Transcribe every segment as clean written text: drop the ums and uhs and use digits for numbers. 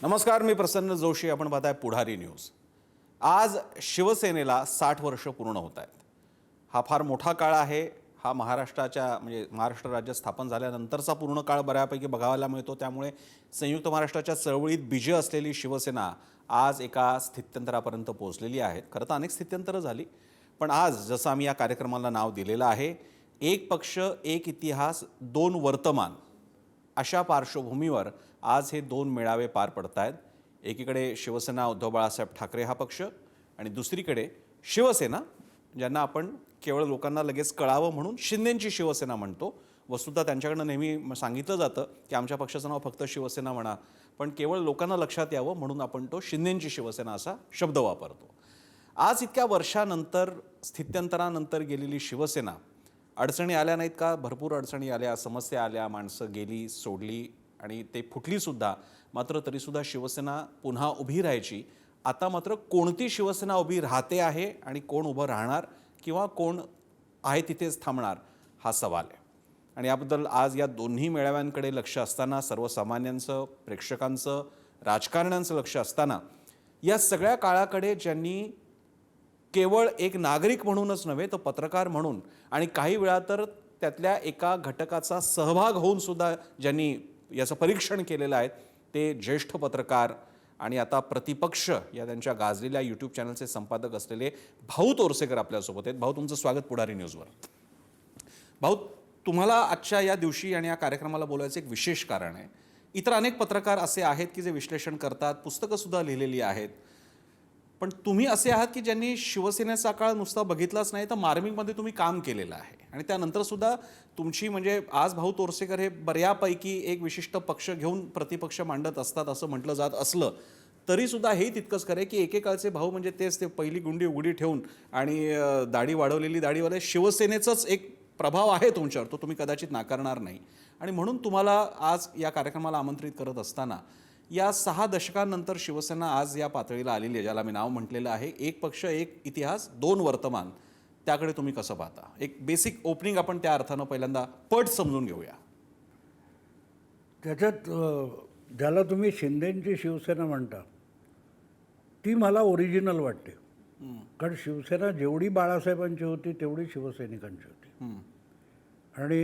नमस्कार, मी प्रसन्न जोशी. आपण पाहताय पुढारी न्यूज. आज शिवसेनेला 60 वर्ष पूर्ण होत आहेत. हा फार मोठा काळ आहे. हा महाराष्ट्र राज्य स्थापन झाल्यानंतरचा पूर्ण काळ बऱ्यापैकी बघायला मिळतो. त्यामुळे संयुक्त महाराष्ट्राच्या चळवळीत बीजे असलेली शिवसेना आज एका स्थित्यंतरापर्यंत पोहोचलेली आहे. खरं तर अनेक स्थित्यंतरं झाली, पण आज जसं आम्ही या कार्यक्रमाला नाव दिलेलं आहे, एक पक्ष एक इतिहास दोन वर्तमान, अशा पार्श्वभूमीवर आज हे दोन मेळावे पार पडत आहेत. एकीकडे शिवसेना उद्धव बाळासाहेब ठाकरे हा पक्ष आणि दुसरीकडे शिवसेना, ज्यांना आपण केवळ लोकांना लगेच कळावं म्हणून शिंदेंची शिवसेना म्हणतो. वस्तुतः त्यांच्याकडनं नेहमी सांगितलं जातं की आमच्या पक्षाचं नाव फक्त शिवसेना म्हणा, पण केवळ लोकांना लक्षात यावं म्हणून आपण तो शिंदेंची शिवसेना असा शब्द वापरतो. आज इतक्या वर्षानंतर स्थित्यंतरानंतर गेलेली शिवसेना, अडचणी आल्या नाहीत का? भरपूर अडचणी आल्या, समस्या आल्या, माणसं गेली, सोडली आणि ते फुटलीसुद्धा. मात्र तरीसुद्धा शिवसेना पुन्हा उभी राहायची. आता मात्र कोणती शिवसेना उभी राहते आहे आणि कोण उभं राहणार किंवा कोण आहे तिथेच थांबणार, हा सवाल आहे. आणि याबद्दल आज या दोन्ही मेळाव्यांकडे लक्ष असताना, सर्वसामान्यांचं, प्रेक्षकांचं, राजकारण्यांचं लक्ष असताना, या सगळ्या काळाकडे ज्यांनी केवळ एक नागरिक म्हणूनच नव्हे तर पत्रकार म्हणून आणि काही वेळा तर त्यातल्या एका घटकाचा सहभाग होऊन सुद्धा ज्यांनी याचं परीक्षण केलेलं आहे, ते ज्येष्ठ पत्रकार आणि आता प्रतिपक्ष या त्यांच्या गाजलेल्या यूट्यूब चॅनलचे संपादक असलेले भाऊ तोरसेकर आपल्यासोबत आहेत. भाऊ, तुमचं स्वागत पुढारी न्यूजवर. भाऊ, तुम्हाला आजच्या या दिवशी आणि या कार्यक्रमाला बोलायचं एक विशेष कारण आहे. इतर अनेक पत्रकार असे आहेत की जे विश्लेषण करतात, पुस्तकंसुद्धा लिहिलेली आहेत, पण तुम्ही असे आहात की ज्यांनी शिवसेनेचा काळ नुसता बघितलाच नाही तर मार्मिकमध्ये तुम्ही काम केलेलं आहे. आणि त्यानंतर सुद्धा तुमची म्हणजे आज भाऊ तोरसेकर हे बऱ्यापैकी एक विशिष्ट पक्ष घेऊन प्रतिपक्ष मांडत असतात असं म्हटलं जात असलं तरीसुद्धा हे तितकंच खरं की एकेकाळचे भाऊ म्हणजे तेच ते पहिली गुंडी उघडी ठेवून आणि दाढी वाढवलेली दाढीवाले शिवसेनेचंच एक प्रभाव आहे तुमच्यावर, तो तुम्ही कदाचित नाकारणार नाही. आणि म्हणून तुम्हाला आज या कार्यक्रमाला आमंत्रित करत असताना या 6 दशकांनंतर शिवसेना आज या पातळीला आलेली आहे, ज्याला मी नाव म्हटलेलं आहे एक पक्ष एक इतिहास दोन वर्तमान, त्याकडे तुम्ही कसं पाहता? एक बेसिक ओपनिंग आपण त्या अर्थानं पहिल्यांदा पट समजून घेऊया. त्याच्यात ज्याला तुम्ही शिंदेंची शिवसेना म्हणता ती मला ओरिजिनल वाटते. कारण शिवसेना जेवढी बाळासाहेबांची होती तेवढी शिवसैनिकांची होती. आणि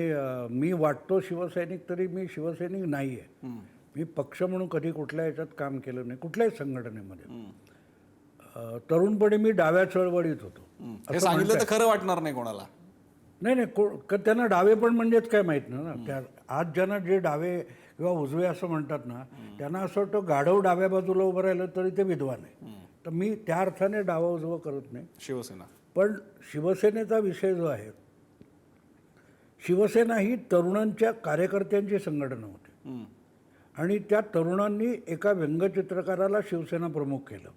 मी वाटतो शिवसैनिक तरी मी शिवसैनिक नाही आहे. मी पक्ष म्हणून कधी कुठल्या ह्याच्यात काम केलं नाही, कुठल्याही संघटनेमध्ये. तरुणपणी मी डाव्या चळवळीत होतो. हे सांगितलं तर खरं वाटणार नाही कोणाला. नाही, त्यांना डावे पण म्हणजेच काय माहीत नाही ना. त्या आज ज्यांना जे डावे किंवा उजवे असं म्हणतात ना, त्यांना असं वाटतं गाढव डाव्या बाजूला उभं राहिलं तरी ते विद्वान आहे. तर मी त्या अर्थाने डावा उजवं करत नाही शिवसेना. पण शिवसेनेचा विषय जो आहे, शिवसेना ही तरुणांच्या कार्यकर्त्यांची संघटना होती. आणि त्या तरुणांनी एका व्यंगचित्रकाराला शिवसेना प्रमुख केलं.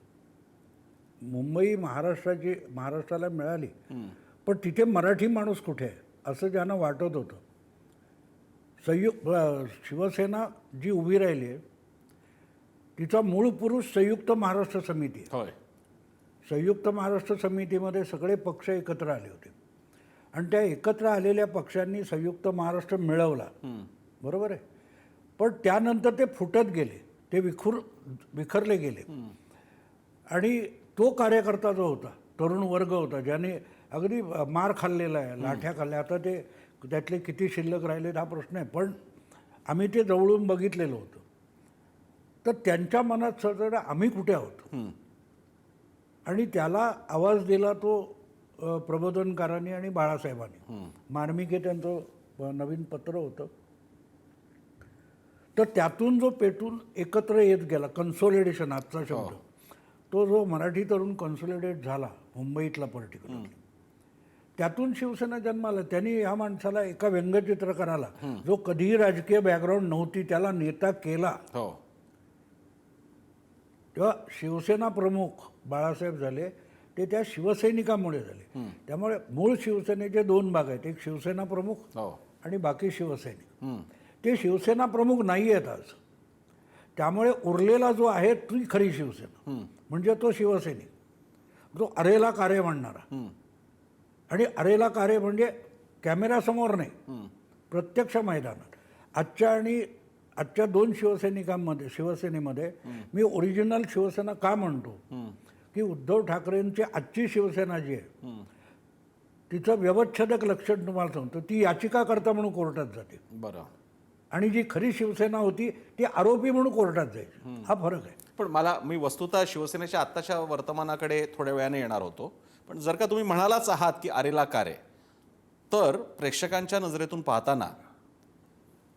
मुंबई महाराष्ट्राला मिळाली, पण तिथे मराठी माणूस कुठे आहे असं ज्यांना वाटत होतं. शिवसेना जी उभी राहिली आहे तिचा मूळ पुरुष संयुक्त महाराष्ट्र समिती आहे. संयुक्त महाराष्ट्र समितीमध्ये सगळे पक्ष एकत्र आले होते आणि त्या एकत्र आलेल्या पक्षांनी संयुक्त महाराष्ट्र मिळवला, बरोबर आहे. पण त्यानंतर ते फुटत गेले, ते विखरले गेले. आणि तो कार्यकर्ता जो होता, तरुण वर्ग होता, ज्याने अगदी मार खाल्लेला आहे, लाठ्या खाल्ल्या, आता ते त्यातले किती शिल्लक राहिलेत हा प्रश्न आहे, पण आम्ही ते जवळून बघितलेलं होतं. तर त्यांच्या मनात सगळं आम्ही कुठे आहोत, आणि त्याला आवाज दिला तो प्रबोधनकारांनी आणि बाळासाहेबांनी. मार्मिक हे त्यांचं नवीन पत्र होतं. तर त्यातून जो पेटून एकत्र येत गेला, कन्सोलिडेशन आजचा शब्द, तो जो मराठी तरुण कन्सोलिडेट झाला मुंबईतला पर्टिक्युलरली, त्यातून शिवसेना जन्माला. त्यांनी या माणसाला, एका व्यंगचित्रकाराला जो कधीही राजकीय बॅकग्राऊंड नव्हती, त्याला नेता केला. तेव्हा शिवसेना प्रमुख बाळासाहेब झाले ते त्या शिवसैनिकामुळे झाले. त्यामुळे मूळ शिवसेनेचे 2 भाग आहेत, एक शिवसेना प्रमुख आणि बाकी शिवसैनिक. ते शिवसेना प्रमुख नाही आहेत आज. त्यामुळे उरलेला जो आहे ती खरी शिवसेना, म्हणजे तो शिवसैनिक, जो अरेला कार्य म्हणणारा. आणि अरेला कार्य म्हणजे कॅमेऱ्यासमोर नाही, प्रत्यक्ष मैदानात. आजच्या आणि आजच्या 2 शिवसेनेमध्ये मी ओरिजिनल शिवसेना का म्हणतो की उद्धव ठाकरेंची आजची शिवसेना जी आहे तिचं व्यवच्छेदक लक्षण तुम्हाला सांगतो, ती याचिकाकर्ता म्हणून कोर्टात जाते. बरं. आणि जी खरी शिवसेना होती ती आरोपी म्हणून कोर्टात जायची. हा फरक आहे. पण मी वस्तुतः शिवसेनेच्या आत्ताच्या वर्तमानाकडे थोड्या वेळाने येणार होतो. पण जर का तुम्ही म्हणालाच आहात की अरेला कारे, तर प्रेक्षकांच्या नजरेतून पाहताना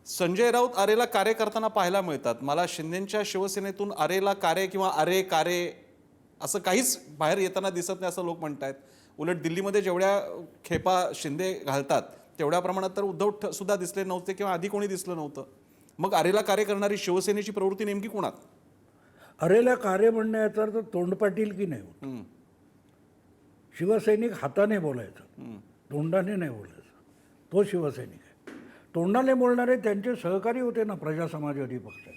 संजय राऊत अरेला कारे करताना पाहायला मिळतात. मला शिंदेच्या शिवसेनेतून अरेला कारे किंवा अरे कारे असं काहीच बाहेर येताना दिसत नाही असं लोक म्हणतायत. उलट दिल्लीमध्ये जेवढ्या खेपा शिंदे घालतात तेवढ्या प्रमाणात तर उद्धव सुद्धा दिसले नव्हते किंवा आधी कोणी दिसलं नव्हतं. मग अरेला कार्य करणारी शिवसेनेची प्रवृत्ती नेमकी कोणात? अरेला कार्य म्हणण्याचा अर्थ तोंडपाटील की नाही होत. शिवसैनिक हाताने बोलायचं, तोंडाने नाही बोलायचं. तो शिवसैनिक आहे. तोंडाने बोलणारे त्यांचे सहकारी होते ना प्रजा समाजवादी पक्षात.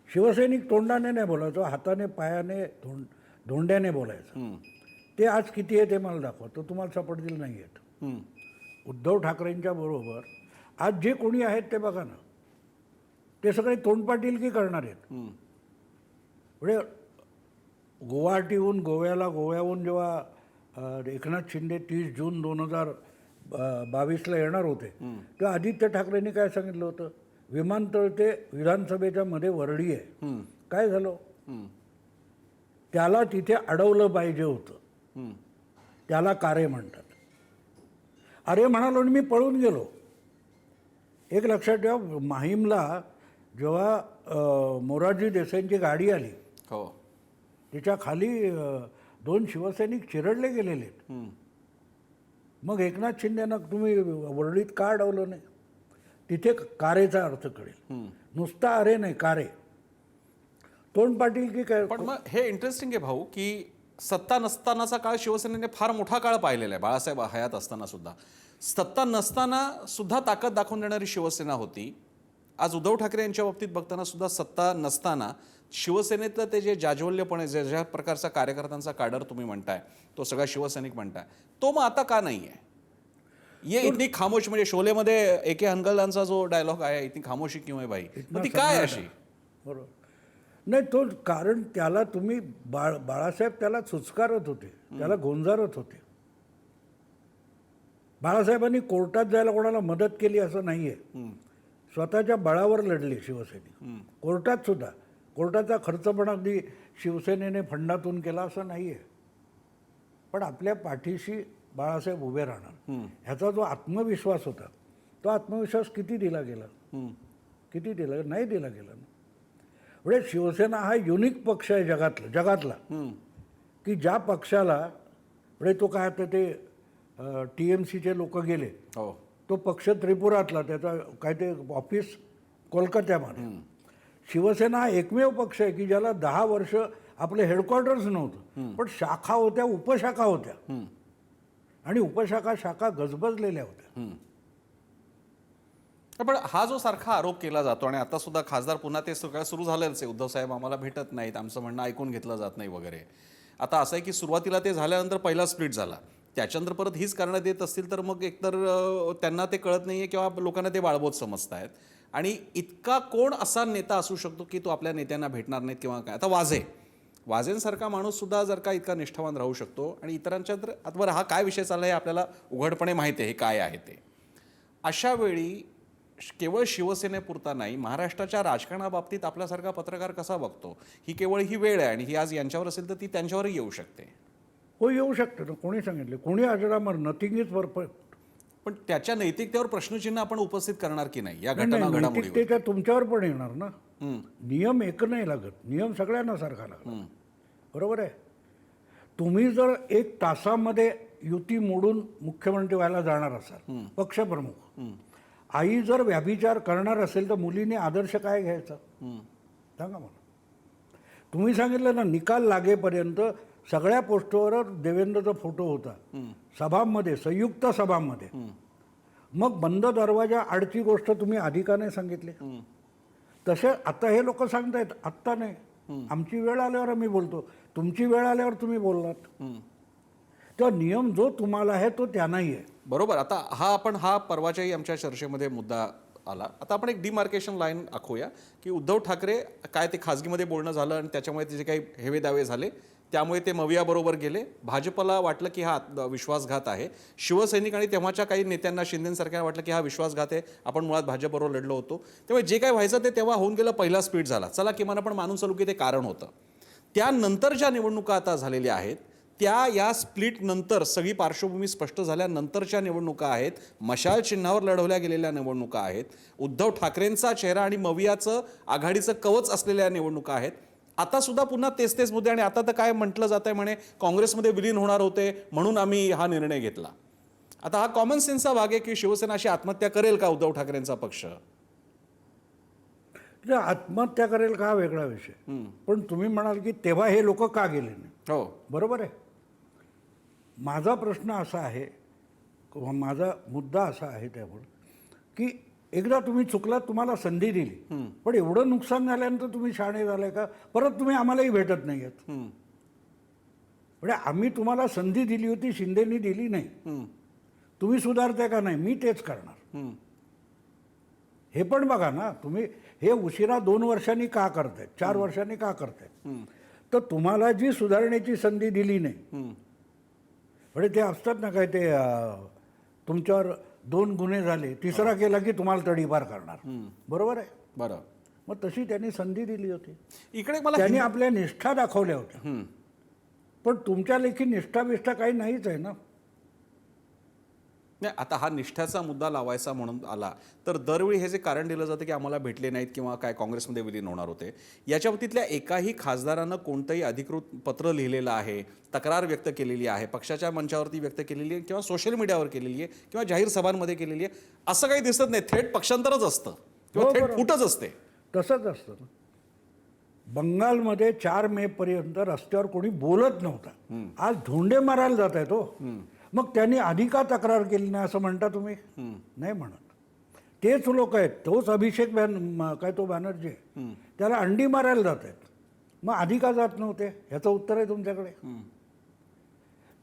शिवसैनिक तोंडाने नाही बोलायचो, हाताने, पायाने, धोंड्याने बोलायचं. ते आज किती आहे ते मला दाखवा, तो तुम्हाला सापडतील नाही आहेत. उद्धव ठाकरेंच्या बरोबर आज जे कोणी आहेत ते बघा ना, ते सगळे तोंडपाटील की करणार आहेत. म्हणजे गोव्याहून जेव्हा एकनाथ शिंदे 30 जून 2022ला येणार होते तेव्हा आदित्य ठाकरेंनी काय सांगितलं होतं, विमानतळ ते विधानसभेच्या मध्ये वरडी आहे. काय झालं, त्याला तिथे अडवलं पाहिजे होतं. त्याला कारे म्हणतात. अरे म्हणालो आणि मी पळून गेलो. एक लक्षात ठेवा, माहीमला जेव्हा मोरारजी देसाईंची गाडी आली, हो, तिच्या खाली 2 शिवसैनिक चिरडले गेलेले आहेत. मग एकनाथ शिंदेना तुम्ही वरळीत का अडवलं नाही? तिथे कारेचा अर्थ कळेल. नुसता अरे नाही, कारे. तोंडपाटील की काय. पण मग हे इंटरेस्टिंग आहे भाऊ की सत्ता नसतानाचा काळ शिवसेनेने फार मोठा काळ पाहिलेला आहे. बाळासाहेब हयात असताना सुद्धा, सत्ता नसताना सुद्धा ताकद दाखवून देणारी शिवसेना होती. आज उद्धव ठाकरे यांच्या बाबतीत बघताना सुद्धा सत्ता नसताना शिवसेनेतलं ते जे जाज्वल्यपणे, ज्या प्रकारचा कार्यकर्त्यांचा काडर तुम्ही म्हणताय, तो सगळा शिवसैनिक म्हणताय, तो मग आता का नाही आहे? ये इतनी खामोश, म्हणजे शोलेमध्ये A.K. हनगलदांचा जो डायलॉग आहे, इतनी खामोशी क्यों है भाई, मग ती काय अशी? बरोबर नाही, तो कारण त्याला तुम्ही बाळासाहेब त्याला चुचकारत होते, त्याला गोंजारत होते. बाळासाहेबांनी कोर्टात जायला कोणाला मदत केली असं नाहीये. स्वतःच्या बळावर लढले शिवसैनिक कोर्टात सुद्धा. कोर्टाचा खर्च पण अगदी शिवसेनेने फंडातून केला असं नाहीये. पण आपल्या पाठीशी बाळासाहेब उभे राहणार ह्याचा जो आत्मविश्वास होता, तो आत्मविश्वास किती दिला गेला? किती दिला? नाही दिला गेला. म्हणजे शिवसेना हा युनिक पक्ष आहे जगातला की ज्या पक्षाला, म्हणजे तो काय होतं ते TMCचे लोक गेले, तो पक्ष त्रिपुरातला, त्याचा काय ते ऑफिस कोलकात्यामध्ये. शिवसेना हा एकमेव पक्ष आहे की ज्याला 10 वर्ष आपले हेडक्वार्टर्स नव्हतं, पण शाखा होत्या, उपशाखा होत्या, आणि शाखा गजबजलेल्या होत्या. पण हा जो सारखा आरोप केला जातो, आणि आता सुद्धा खासदार पुन्हा ते सगळं सुरू झालेच आहे, उद्धव साहेब आम्हाला भेटत नाहीत, आमचं म्हणणं ऐकून घेतलं जात नाही वगैरे. आता असं आहे की सुरुवातीला ते झाल्यानंतर पहिला स्प्लिट झाला, त्याच्यानंतर परत हीच कारणं देत असतील तर मग एकतर त्यांना ते कळत नाही आहे किंवा लोकांना ते बाळबोध समजतायत. आणि इतका कोण असा नेता असू शकतो की तो आपल्या नेत्यांना भेटणार नाहीत किंवा काय? आता वाजेंसारखा माणूस सुद्धा जर का इतका निष्ठावान राहू शकतो, आणि इतरांच्या तर आता बरं, हा काय विषय चालला आहे आपल्याला उघडपणे माहिती आहे हे काय आहे ते. अशा वेळी केवळ शिवसेनेपुरता नाही, महाराष्ट्राच्या राजकारणाबाबतीत आपल्यासारखा पत्रकार कसा बघतो? ही केवळ ही वेळ आहे, आणि ही आज यांच्यावर असेल तर ती त्यांच्यावरही येऊ शकते. हो, येऊ शकते ना. कोणी सांगितले? कोणी अजरामर, नथिंग इज परफेक्ट. पण त्याच्या नैतिकतेवर प्रश्नचिन्ह आपण उपस्थित करणार की नाही या घटनांमुळे? नैतिकतेच्या तुमच्यावर पण येणार ना. नियम एक नाही लागत, नियम सगळ्यांना सारखा लागतो. बरोबर आहे. तुम्ही जर 1 तासामध्ये युती मोडून मुख्यमंत्री व्हायला जाणार असाल, पक्षप्रमुख, आई जर व्याभिचार करणार असेल तर मुलीने आदर्श काय घ्यायचा सांगा मला. तुम्ही सांगितलं ना, निकाल लागेपर्यंत सगळ्या पोस्टवर देवेंद्रचा फोटो होता, सभांमध्ये, संयुक्त सभांमध्ये. मग बंद दरवाजा आडची गोष्ट तुम्ही आधी का नाही सांगितली? तसे आता हे लोक सांगतायत, आत्ता नाही, आमची वेळ आल्यावर आम्ही बोलतो, तुमची वेळ आल्यावर तुम्ही बोललात. तो नियम जो तुम्हाला आहे तो त्यांनाही आहे. बरोबर. आता हा परवाच्याही आमच्या चर्चेमध्ये मुद्दा आला. आता आपण एक डिमार्केशन लाईन आखूया की उद्धव ठाकरे काय ते खाजगीमध्ये बोलणं झालं आणि त्याच्यामुळे ते जे काही हेवे दावे झाले त्यामुळे ते मवियाबरोबर गेले. भाजपला वाटलं की हा विश्वासघात आहे. शिवसैनिक आणि तेव्हाच्या काही नेत्यांना शिंदेसारख्यांना वाटलं की हा विश्वासघात आहे, आपण मुळात भाजपबरोबर लढलो होतो. त्यामुळे जे काय व्हायचं ते तेव्हा होऊन गेलं, पहिला स्पीड झाला. चला किमान आपण मानून चालू की ते कारण होतं. त्यानंतर ज्या निवडणुका आता झालेल्या आहेत त्या या स्प्लिट नंतर सगळी पार्श्वभूमी स्पष्ट झाल्यानंतरच्या निवडणुका आहेत. मशाल चिन्हावर लढवल्या गेलेल्या निवडणुका आहेत. उद्धव ठाकरेंचा चेहरा आणि मवियाचं आघाडीचं कवच असलेल्या निवडणुका आहेत. आता सुद्धा पुन्हा तेच मुद्दे, आणि आता तर काय म्हटलं जात आहे म्हणे काँग्रेसमध्ये विलीन होणार होते म्हणून आम्ही हा निर्णय घेतला. आता हा कॉमन सेन्सचा भाग आहे की शिवसेना अशी आत्महत्या करेल का उद्धव ठाकरेंचा पक्ष? आत्महत्या करेल का हा वेगळा विषय, पण तुम्ही म्हणाल की तेव्हा हे लोक का गेले नाही. हो, बरोबर आहे. माझा प्रश्न असा आहे किंवा माझा मुद्दा असा आहे त्यावर की एकदा तुम्ही चुकलात, तुम्हाला संधी दिली, पण एवढं नुकसान झाल्यानंतर तुम्ही शहाणे झालाय का? परत तुम्ही आम्हालाही भेटत नाही आहेत. म्हणजे आम्ही तुम्हाला संधी दिली होती, शिंदेनी दिली नाही. तुम्ही सुधारताय का नाही? मी तेच करणार. हे पण बघा ना, तुम्ही हे उशिरा 2 वर्षांनी का करतायत, 4 वर्षांनी का करतायत? तर तुम्हाला जी सुधारण्याची संधी दिली नाही, म्हणजे ते असतात ना काय ते तुमच्यावर 2 गुन्हे झाले, तिसरा केला की तुम्हाला तडीपार करणार. बरोबर आहे. बरं. मग तशी त्यांनी संधी दिली होती. इकडे मला त्यांनी आपल्या निष्ठा दाखवल्या होत्या, पण तुमच्या लेखी निष्ठा बिष्ठा काही नाहीच आहे ना. नाही, आता हा निष्ठ्याचा मुद्दा लावायचा म्हणून आला तर दरवेळी हे जे कारण दिलं जातं की आम्हाला भेटले नाहीत किंवा काय काँग्रेसमध्ये विलीन होणार होते, याच्या बाबतीतल्या एकाही खासदारानं कोणतंही अधिकृत पत्र लिहिलेलं आहे, तक्रार व्यक्त केलेली आहे, पक्षाच्या मंचावरती व्यक्त केलेली आहे किंवा सोशल मीडियावर केलेली आहे किंवा जाहीर सभांमध्ये केलेली आहे, असं काही दिसत नाही. थेट पक्षांतरच असतं किंवा थेट फुटच असते. तसंच असतं. बंगालमध्ये 4 मे पर्यंत रस्त्यावर कोणी बोलत नव्हता. आज धोंडे मारायला जात आहेत. मग त्यांनी आधी का तक्रार केली नाही असं म्हणता तुम्ही? नाही म्हणत. तेच लोक आहेत, तोच अभिषेक काय तो बॅनर्जी आहे, त्याला अंडी मारायला जात आहेत. मग आधी का जात नव्हते? ह्याचं उत्तर आहे तुमच्याकडे.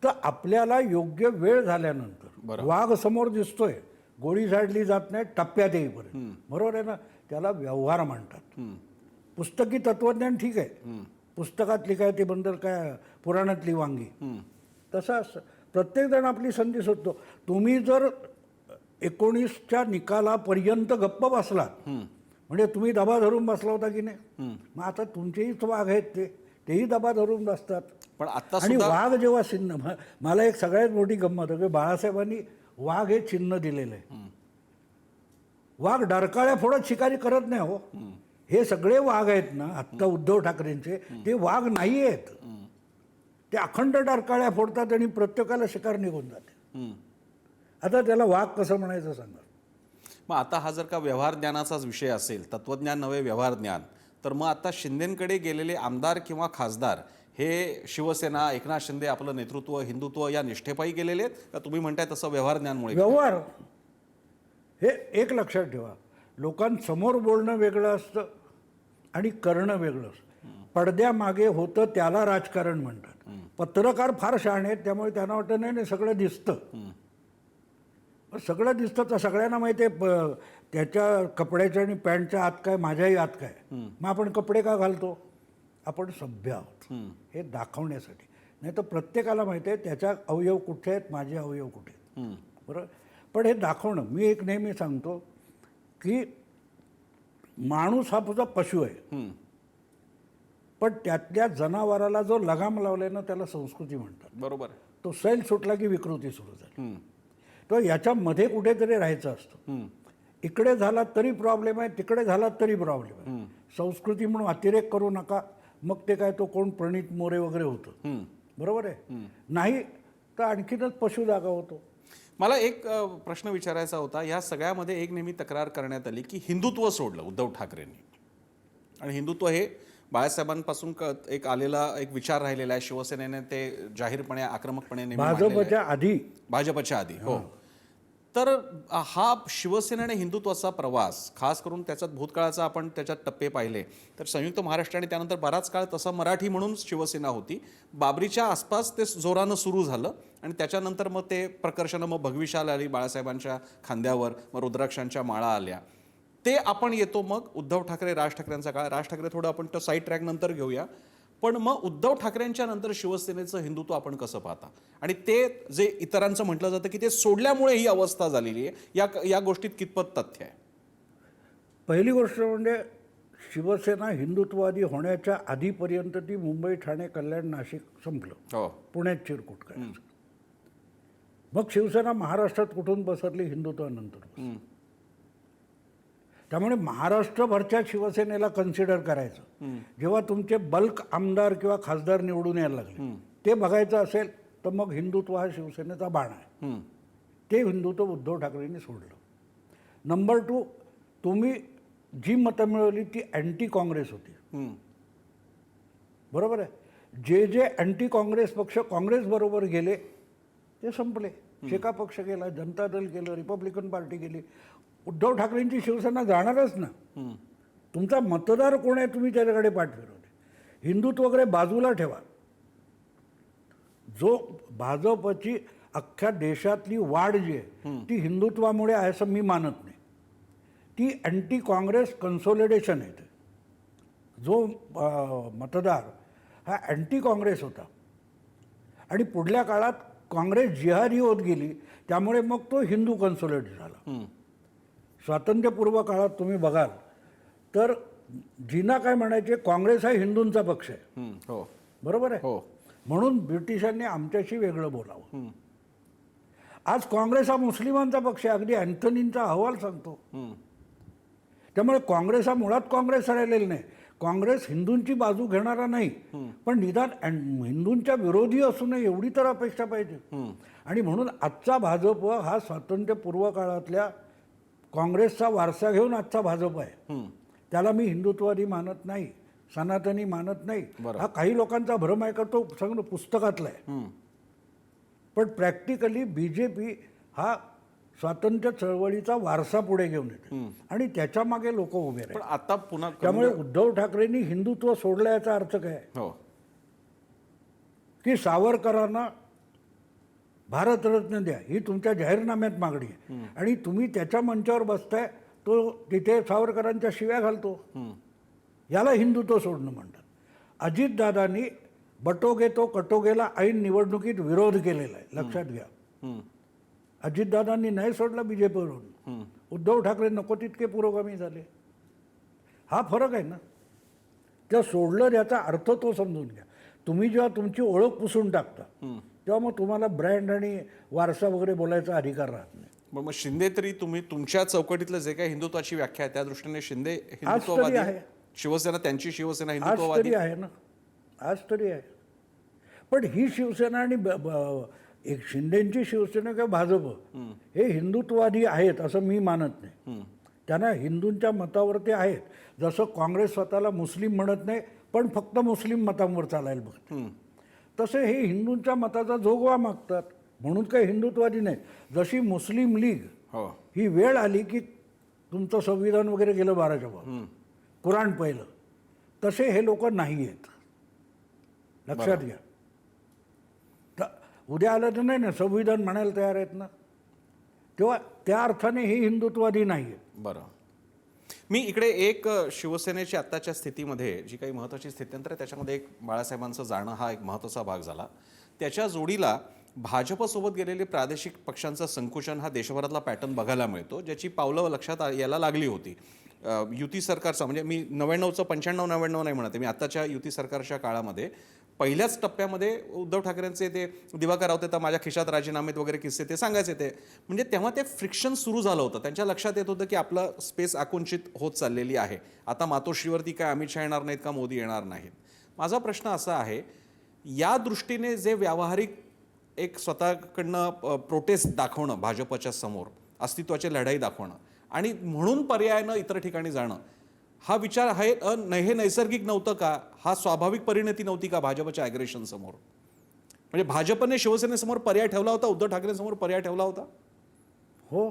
तर आपल्याला योग्य वेळ झाल्यानंतर वाघ समोर दिसतोय, गोळी झाडली जात नाही टप्प्यात येईपर्यंत. बरोबर आहे ना? त्याला व्यवहार म्हणतात. पुस्तकी तत्वज्ञान ठीक आहे, पुस्तकातली काय ते बंदर काय पुराणातली वांगी, तसं असतं. प्रत्येकजण आपली संधी शोधतो. तुम्ही जर 19च्या निकालापर्यंत गप्प बसलात, म्हणजे तुम्ही दबा धरून बसला होता की नाही, मग आता तुमचेही वाघ आहेत, तेही दबा धरून बसतात. पण आता आणि वाघ जेव्हा चिन्ह, मला एक सगळ्यात मोठी गंमत आहे, बाळासाहेबांनी वाघ हे चिन्ह दिलेलं आहे. वाघ डरकाळ्या फोडत शिकारी करत नाही हो. हे सगळे वाघ आहेत ना आत्ता उद्धव ठाकरेंचे, ते वाघ नाही आहेत. ते अखंड डरकाळ्या फोडतात आणि प्रत्येकाला शिकार निघून जाते. आता त्याला वाघ कसं म्हणायचं सांगा. मग आता हा जर का व्यवहार ज्ञानाचाच विषय असेल, तत्वज्ञान नव्हे व्यवहार ज्ञान, तर मग आता शिंदेकडे गेलेले आमदार किंवा खासदार हे शिवसेना, एकनाथ शिंदे, आपलं नेतृत्व, हिंदुत्व या निष्ठेपायी गेलेले आहेत का तुम्ही म्हणताय तसं व्यवहार ज्ञानमुळे? व्यवहार हे एक लक्षात ठेवा, लोकांसमोर बोलणं वेगळं असतं आणि करणं वेगळं असतं. पडद्यामागे होतं त्याला राजकारण म्हणतात. पत्रकार फार शहाणे आहेत, त्यामुळे त्यांना वाटतं नाही सगळं दिसतं. सगळं दिसतं तर सगळ्यांना माहिती आहे त्याच्या कपड्याच्या आणि पॅन्टच्या आत काय, माझ्याही आत काय. मग आपण कपडे का घालतो? आपण सभ्य आहोत हे दाखवण्यासाठी. नाही तर प्रत्येकाला माहिती आहे त्याच्या अवयव कुठे आहेत, माझे अवयव कुठे आहेत. बरोबर. पण हे दाखवणं, मी एक नेहमी सांगतो की माणूस हा तुझा पशु आहे, पण त्यातल्या जनावराला जो लगाम लावलाय ना त्याला संस्कृती म्हणतात. बरोबर. तो सैल सुटला की विकृती सुरू झाली. तो याच्यामध्ये कुठेतरी राहायचं असतं. इकडे झाला तरी प्रॉब्लेम आहे, तिकडे झाला तरी प्रॉब्लेम आहे. संस्कृती म्हणून अतिरेक करू नका, मग ते काय तो कोण प्रणित मोरे वगैरे होतं. बरोबर आहे. नाही तर आणखीनच पशु जागा होतो. मला एक प्रश्न विचारायचा होता. या सगळ्यामध्ये एक नेहमी तक्रार करण्यात आली की हिंदुत्व सोडलं उद्धव ठाकरेंनी, आणि हिंदुत्व हे बाळासाहेबांपासून एक आलेला एक विचार राहिलेला आहे. शिवसेनेने ते जाहीरपणे आक्रमकपणे भाजपच्या आधी हो. तर हा शिवसेनेने हिंदुत्वाचा प्रवास, खास करून त्याच्यात भूतकाळाचा आपण त्याच्यात टप्पे पाहिले तर संयुक्त महाराष्ट्र आणि त्यानंतर बराच काळ तसा मराठी म्हणून शिवसेना होती. बाबरीच्या आसपास ते जोरानं सुरू झालं आणि त्याच्यानंतर मग ते प्रकर्षानं, मग भगवी शाल आली बाळासाहेबांच्या खांद्यावर, मग रुद्राक्षांच्या माळा आल्या. ते आपण येतो मग उद्धव ठाकरे, राज ठाकरेंचा काळ. राज ठाकरे थोडं आपण तो साईड ट्रॅक नंतर घेऊया. पण मग उद्धव ठाकरेंच्या नंतर शिवसेनेचं हिंदुत्व आपण कसं पाहता? आणि ते जे इतरांचं म्हटलं जातं की ते सोडल्यामुळे ही अवस्था झालेली आहे, या गोष्टीत कितपत तथ्य आहे? पहिली गोष्ट म्हणजे शिवसेना हिंदुत्ववादी होण्याच्या आधीपर्यंत ती मुंबई, ठाणे, कल्याण, नाशिक संपलं. हो. पुण्यात चिरकुट करायचं. मग शिवसेना महाराष्ट्रात कुठून पसरली? हिंदुत्वानंतर. त्यामुळे महाराष्ट्रभरच्या शिवसेनेला कन्सिडर करायचं. जेव्हा तुमचे बल्क आमदार किंवा खासदार निवडून यायला लागले, ते बघायचं असेल तर मग हिंदुत्व हा शिवसेनेचा बाण आहे. ते हिंदुत्व उद्धव ठाकरेंनी सोडलं. नंबर 2, तुम्ही जी मतं मिळवली ती अँटी काँग्रेस होती. बरोबर आहे. जे जे अँटी काँग्रेस पक्ष काँग्रेसबरोबर गेले ते संपले. शेका पक्ष गेला, जनता दल गेलं, रिपब्लिकन पार्टी गेली. उद्धव ठाकरेंची शिवसेना जाणारच ना. तुमचा मतदार कोण आहे तुम्ही त्याच्याकडे पाठ फिरवले. हिंदुत्व वगैरे बाजूला ठेवा. जो भाजपची अख्ख्या देशातली वाढ जी आहे ती हिंदुत्वामुळे आहे असं मी मानत नाही. ती अँटी काँग्रेस कन्सोलिडेशन आहे. जो मतदार हा अँटी काँग्रेस होता आणि पुढल्या काळात काँग्रेस जिहादी होत गेली, त्यामुळे मग तो हिंदू कन्सोलिडेट झाला. स्वातंत्र्यपूर्व काळात तुम्ही बघाल तर जिना काय म्हणायचे, काँग्रेस हा हिंदूंचा पक्ष आहे. हो. बरोबर आहे. म्हणून ब्रिटिशांनी आमच्याशी वेगळं बोलावं. आज काँग्रेस हा मुस्लिमांचा पक्ष आहे. अगदी अँथनींचा अहवाल सांगतो. त्यामुळे काँग्रेस हा मुळात काँग्रेस राहिलेला नाही. काँग्रेस हिंदूंची बाजू घेणारा नाही, पण निदान हिंदूंच्या विरोधी असू नये एवढी तर अपेक्षा पाहिजे. आणि म्हणून आजचा भाजप हा स्वातंत्र्यपूर्व काळातल्या काँग्रेसचा वारसा घेऊन आजचा भाजप आहे. त्याला मी हिंदुत्ववादी मानत नाही, सनातनी मानत नाही. हा काही लोकांचा भ्रम आहे का तो सगळं पुस्तकातला आहे. पण प्रॅक्टिकली BJP हा स्वातंत्र्य चळवळीचा वारसा पुढे घेऊन येते आणि त्याच्या मागे लोक उभे पण आता पुन्हा त्यामुळे उद्धव ठाकरेंनी हिंदुत्व सोडलं याचा अर्थ काय? की सावरकरांना भारतरत्न द्या ही तुमच्या जाहीरनाम्यात मागणी आहे आणि तुम्ही त्याच्या मंचावर बसताय, तो तिथे सावरकरांच्या शिव्या घालतो. याला हिंदुत्व सोडणं म्हणतात. अजितदादांनी बटोगे तो कटोगेला ऐन निवडणुकीत विरोध केलेला आहे, लक्षात घ्या. अजितदादांनी नाही सोडला BJPवरून. उद्धव ठाकरे नको तितके पुरोगामी झाले. हा फरक आहे ना. त्या सोडलं याचा अर्थ तो समजून घ्या. तुम्ही जेव्हा तुमची ओळख पुसून टाकता तेव्हा मग तुम्हाला ब्रँड आणि वारसा वगैरे बोलायचा अधिकार राहत नाही. मग शिंदे तरी तुम्ही तुमच्या चौकटीतलं जे काही हिंदुत्वाची व्याख्या आहे त्या दृष्टीने शिंदे आज तरी हिंदुत्ववादी आहे. शिवसेना त्यांची शिवसेना आज हिंदुत्ववादी तरी आहे ना. आज तरी आहे. पण ही शिवसेना आणि एक शिंदेची शिवसेना किंवा भाजप हे हिंदुत्ववादी आहेत असं मी मानत नाही. त्यांना हिंदूंच्या मतावर ते आहेत. जसं काँग्रेस स्वतःला मुस्लिम म्हणत नाही पण फक्त मुस्लिम मतांवर चालायला बघते, तसे हे हिंदूंच्या मताचा जोगवा मागतात. म्हणून काही हिंदुत्ववादी नाही. जशी मुस्लिम लीग ही वेळ आली की तुमचं संविधान वगैरे गेलं 12च्या वर, कुराण पहिलं, तसे हे लोक नाही आहेत. लक्षात घ्या. उद्या आलं तर नाही ना संविधान म्हणायला तयार आहेत ना, तेव्हा त्या अर्थाने हे हिंदुत्ववादी नाही आहेत. बरं. मी इकडे एक शिवसेनेची आत्ताच्या स्थितीमध्ये जी काही महत्त्वाची स्थित्यंतर आहे त्याच्यामध्ये एक बाळासाहेबांचं जाणं हा एक महत्त्वाचा भाग झाला. त्याच्या जोडीला भाजपसोबत गेलेले प्रादेशिक पक्षांचं संकुचन हा देशभरातला पॅटर्न बघायला मिळतो, ज्याची पावलं लक्षात यायला लागली होती. युती सरकारचा म्हणजे मी 99चं 95-99 नाही म्हणत, मी आत्ताच्या युती सरकारच्या काळामध्ये पहिल्याच टप्प्यामध्ये उद्धव ठाकरेंचे ते दिवाकर रावते तर माझ्या खिशात राजीनामेत वगैरे किस्से ते सांगायचे. ते म्हणजे तेव्हा ते फ्रिक्शन सुरू झालं होतं. त्यांच्या लक्षात येत होतं की आपलं स्पेस आकुंचित होत चाललेली आहे. आता मातोश्रीवरती काय अमित शहा येणार नाहीत का मोदी येणार नाहीत. माझा प्रश्न असा आहे, या दृष्टीने जे व्यावहारिक एक स्वतःकडनं प्रोटेस्ट दाखवणं भाजपच्या समोर, अस्तित्वाची लढाई दाखवणं आणि म्हणून पर्यायानं इतर ठिकाणी जाणं, हा विचार आहे हे नैसर्गिक नव्हतं का? हा स्वाभाविक परिणती नव्हती का भाजपच्या ॲग्रेशन समोर? म्हणजे भाजपने शिवसेनेसमोर पर्याय ठेवला होता, उद्धव ठाकरेंसमोर पर्याय ठेवला होता. हो.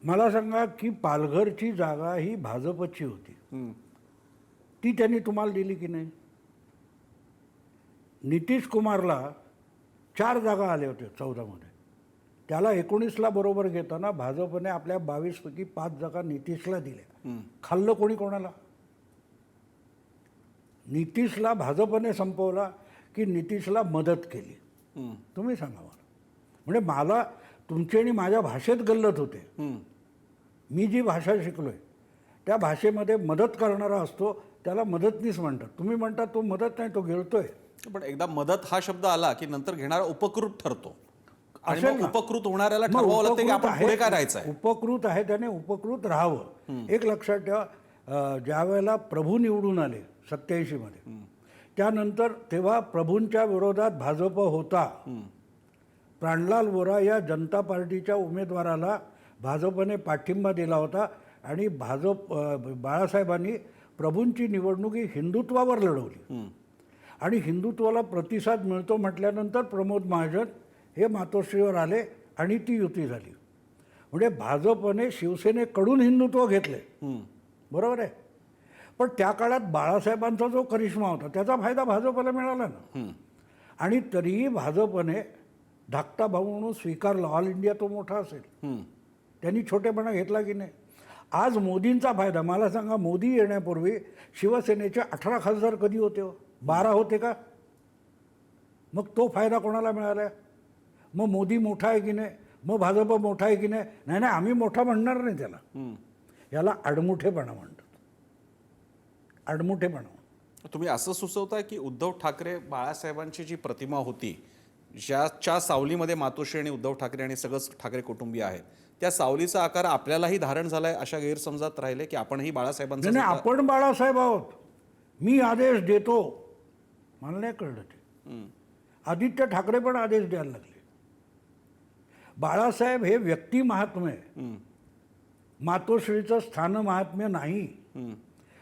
मला सांगा की पालघरची जागा ही भाजपची होती, ती त्यांनी तुम्हाला दिली की नाही? नितीश कुमारला 4 जागा आल्या होत्या 14 मध्ये, त्याला 19ला बरोबर घेताना भाजपने आपल्या 22पैकी 5 जागा नितीशला दिल्या. खाल्लं कोणी कोणाला? नितीशला भाजपने संपवला की नितीशला मदत केली? तुम्ही सांगा मला. म्हणजे मला तुमची आणि माझ्या भाषेत गल्लत होते. मी जी भाषा शिकलोय त्या भाषेमध्ये मदत करणारा असतो त्याला मदतनीस म्हणतात. तुम्ही म्हणता तो मदत नाही, तो गिळतोय. पण एकदा मदत हा शब्द आला की नंतर घेणारा उपकृत ठरतो. आणि असेल मग ना. उपकृत होणाऱ्याला मग ठरवावं लागतं की उपकृत आपण पुढे आहे, काय राहायचं आहे. उपकृत आहे त्याने उपकृत राहावं. एक लक्षात ठेवा, ज्या वेळेला प्रभू निवडून आले 87 मध्ये, त्यानंतर तेव्हा प्रभूंच्या विरोधात भाजप होता. प्राणलाल वोरा या जनता पार्टीच्या उमेदवाराला भाजपने पाठिंबा दिला होता आणि बाळासाहेबांनी प्रभूंची निवडणूक ही हिंदुत्वावर लढवली. आणि हिंदुत्वाला प्रतिसाद मिळतो म्हटल्यानंतर प्रमोद महाजन हे मातोश्रीवर आले आणि ती युती झाली. म्हणजे भाजपने शिवसेनेकडून हिंदुत्व घेतले, बरोबर आहे. पण त्या काळात बाळासाहेबांचा जो करिश्मा होता त्याचा फायदा भाजपला मिळाला ना. आणि तरीही भाजपने धाकटा भाऊ म्हणून स्वीकारला. ऑल इंडिया तो मोठा असेल, त्यांनी छोटेपणा घेतला की नाही. आज मोदींचा फायदा. मला सांगा, मोदी येण्यापूर्वी शिवसेनेचे 18 खासदार कधी होते? 12 होते का? मग तो फायदा कोणाला मिळाला? मग मोदी मोठा आहे की नाही, मग भाजप मोठा आहे की नाही? नाही नाही, आम्ही मोठा म्हणणार नाही त्याला. याला आडमुठेपणा म्हणतात, आडमुठेपणा. तुम्ही असं सुचवताय की उद्धव ठाकरे बाळासाहेबांची जी प्रतिमा होती, ज्याच्या सावलीमध्ये मातोश्री आणि उद्धव ठाकरे आणि सगळंच ठाकरे कुटुंबीय आहेत, त्या सावलीचा आकार आपल्यालाही धारण झालाय अशा गैरसमजात राहिले की आपणही बाळासाहेबांचा. नाही, आपण बाळासाहेब आहोत. मी आदेश देतो, मला नाही कळलं ते. आदित्य ठाकरे पण आदेश द्यायला लागले. बाळासाहेब हे व्यक्ती महात्म्य आहे, मातोश्रीचं स्थान महात्म्य नाही.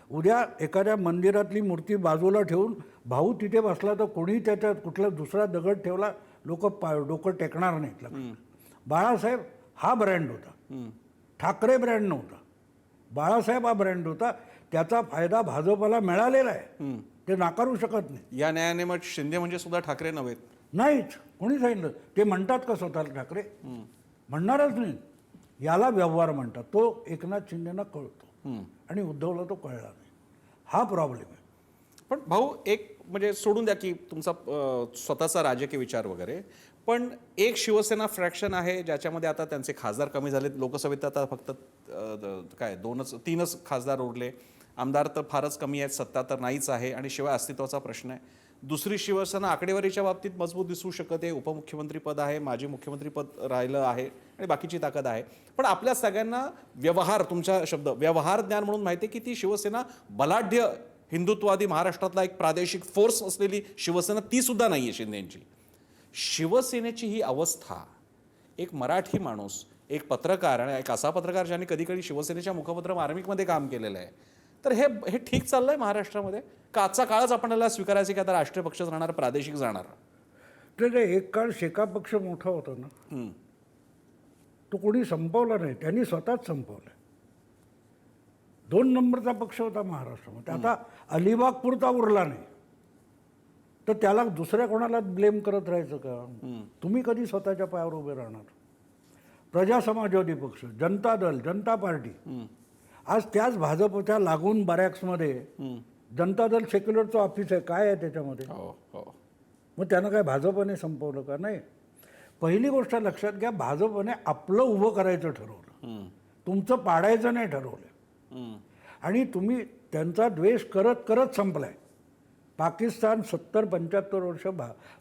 उद्या एखाद्या मंदिरातली मूर्ती बाजूला ठेवून भाऊ तिथे बसला तर कोणी त्याच्यात कुठला दुसरा दगड ठेवला लोक डोकं टेकणार नाहीत. बाळासाहेब हा ब्रँड होता, ठाकरे ब्रँड नव्हता. बाळासाहेब हा ब्रँड होता. त्याचा फायदा भाजपला मिळालेला आहे, ते नाकारू शकत नाही. या न्यायाने मग शिंदे म्हणजे सुद्धा ठाकरे नव्हेत? नाहीच. कोणी सांगितलं? ते म्हणतात का स्वतःला ठाकरे? म्हणणारच नाही. याला व्यवहार म्हणतात. तो एकनाथ शिंदेना कळतो आणि उद्धवला तो कळला नाही. हा प्रॉब्लेम आहे. पण भाऊ, एक म्हणजे सोडून द्या की तुमचा स्वतःचा राजकीय विचार वगैरे, पण एक शिवसेना फ्रॅक्शन आहे ज्याच्यामध्ये आता त्यांचे खासदार कमी झालेत. लोकसभेत आता फक्त काय 2-3च खासदार उरले. आमदार तर फारच कमी आहेत, सत्ता तर नाहीच आहे, आणि शिवाय अस्तित्वाचा प्रश्न आहे. दुसरी शिवसेना आकडेवारीच्या बाबतीत मजबूत दिसू शकते. उपमुख्यमंत्रीपद आहे, माजी मुख्यमंत्रीपद राहिलं आहे आणि बाकीची ताकद आहे. पण आपल्या सगळ्यांना व्यवहार, तुमचा शब्द व्यवहार ज्ञान म्हणून माहिती आहे की ती शिवसेना बलाढ्य हिंदुत्ववादी महाराष्ट्रातला एक प्रादेशिक फोर्स असलेली शिवसेना ती सुद्धा नाही आहे शिंदेची. शिवसेनेची ही अवस्था, एक मराठी माणूस, एक पत्रकार आणि एक असा पत्रकार ज्याने कधी कधी शिवसेनेच्या मुखपत्र मार्मिकमध्ये काम केलेलं आहे, तर हे ठीक चाललंय महाराष्ट्रामध्ये का? आजचा काळच आपल्याला स्वीकारायचं की आता राष्ट्रीय पक्षच राहणार, प्रादेशिक जाणार? तर एक काळ शेका पक्ष मोठा होता ना, तो कोणी संपवला नाही, त्यांनी स्वतःच संपवला. 2 नंबरचा पक्ष होता महाराष्ट्रामध्ये. आता अलिबाग पुरता उरला नाही तर त्याला दुसऱ्या कोणाला ब्लेम करत राहायचं का? तुम्ही कधी स्वतःच्या पायावर उभे राहणार? प्रजा समाजवादी पक्ष, जनता दल, जनता पार्टी, आज त्याच भाजपच्या लागून बरॅक्समध्ये जनता दल सेक्युलरचं ऑफिस आहे. काय आहे त्याच्यामध्ये? मग त्यानं काय भाजपने संपवलं का? नाही. पहिली गोष्ट लक्षात घ्या, भाजपने आपलं उभं करायचं ठरवलं, तुमचं पाडायचं नाही ठरवलं. आणि तुम्ही त्यांचा द्वेष करत करत संपलाय. पाकिस्तान 70-75 वर्ष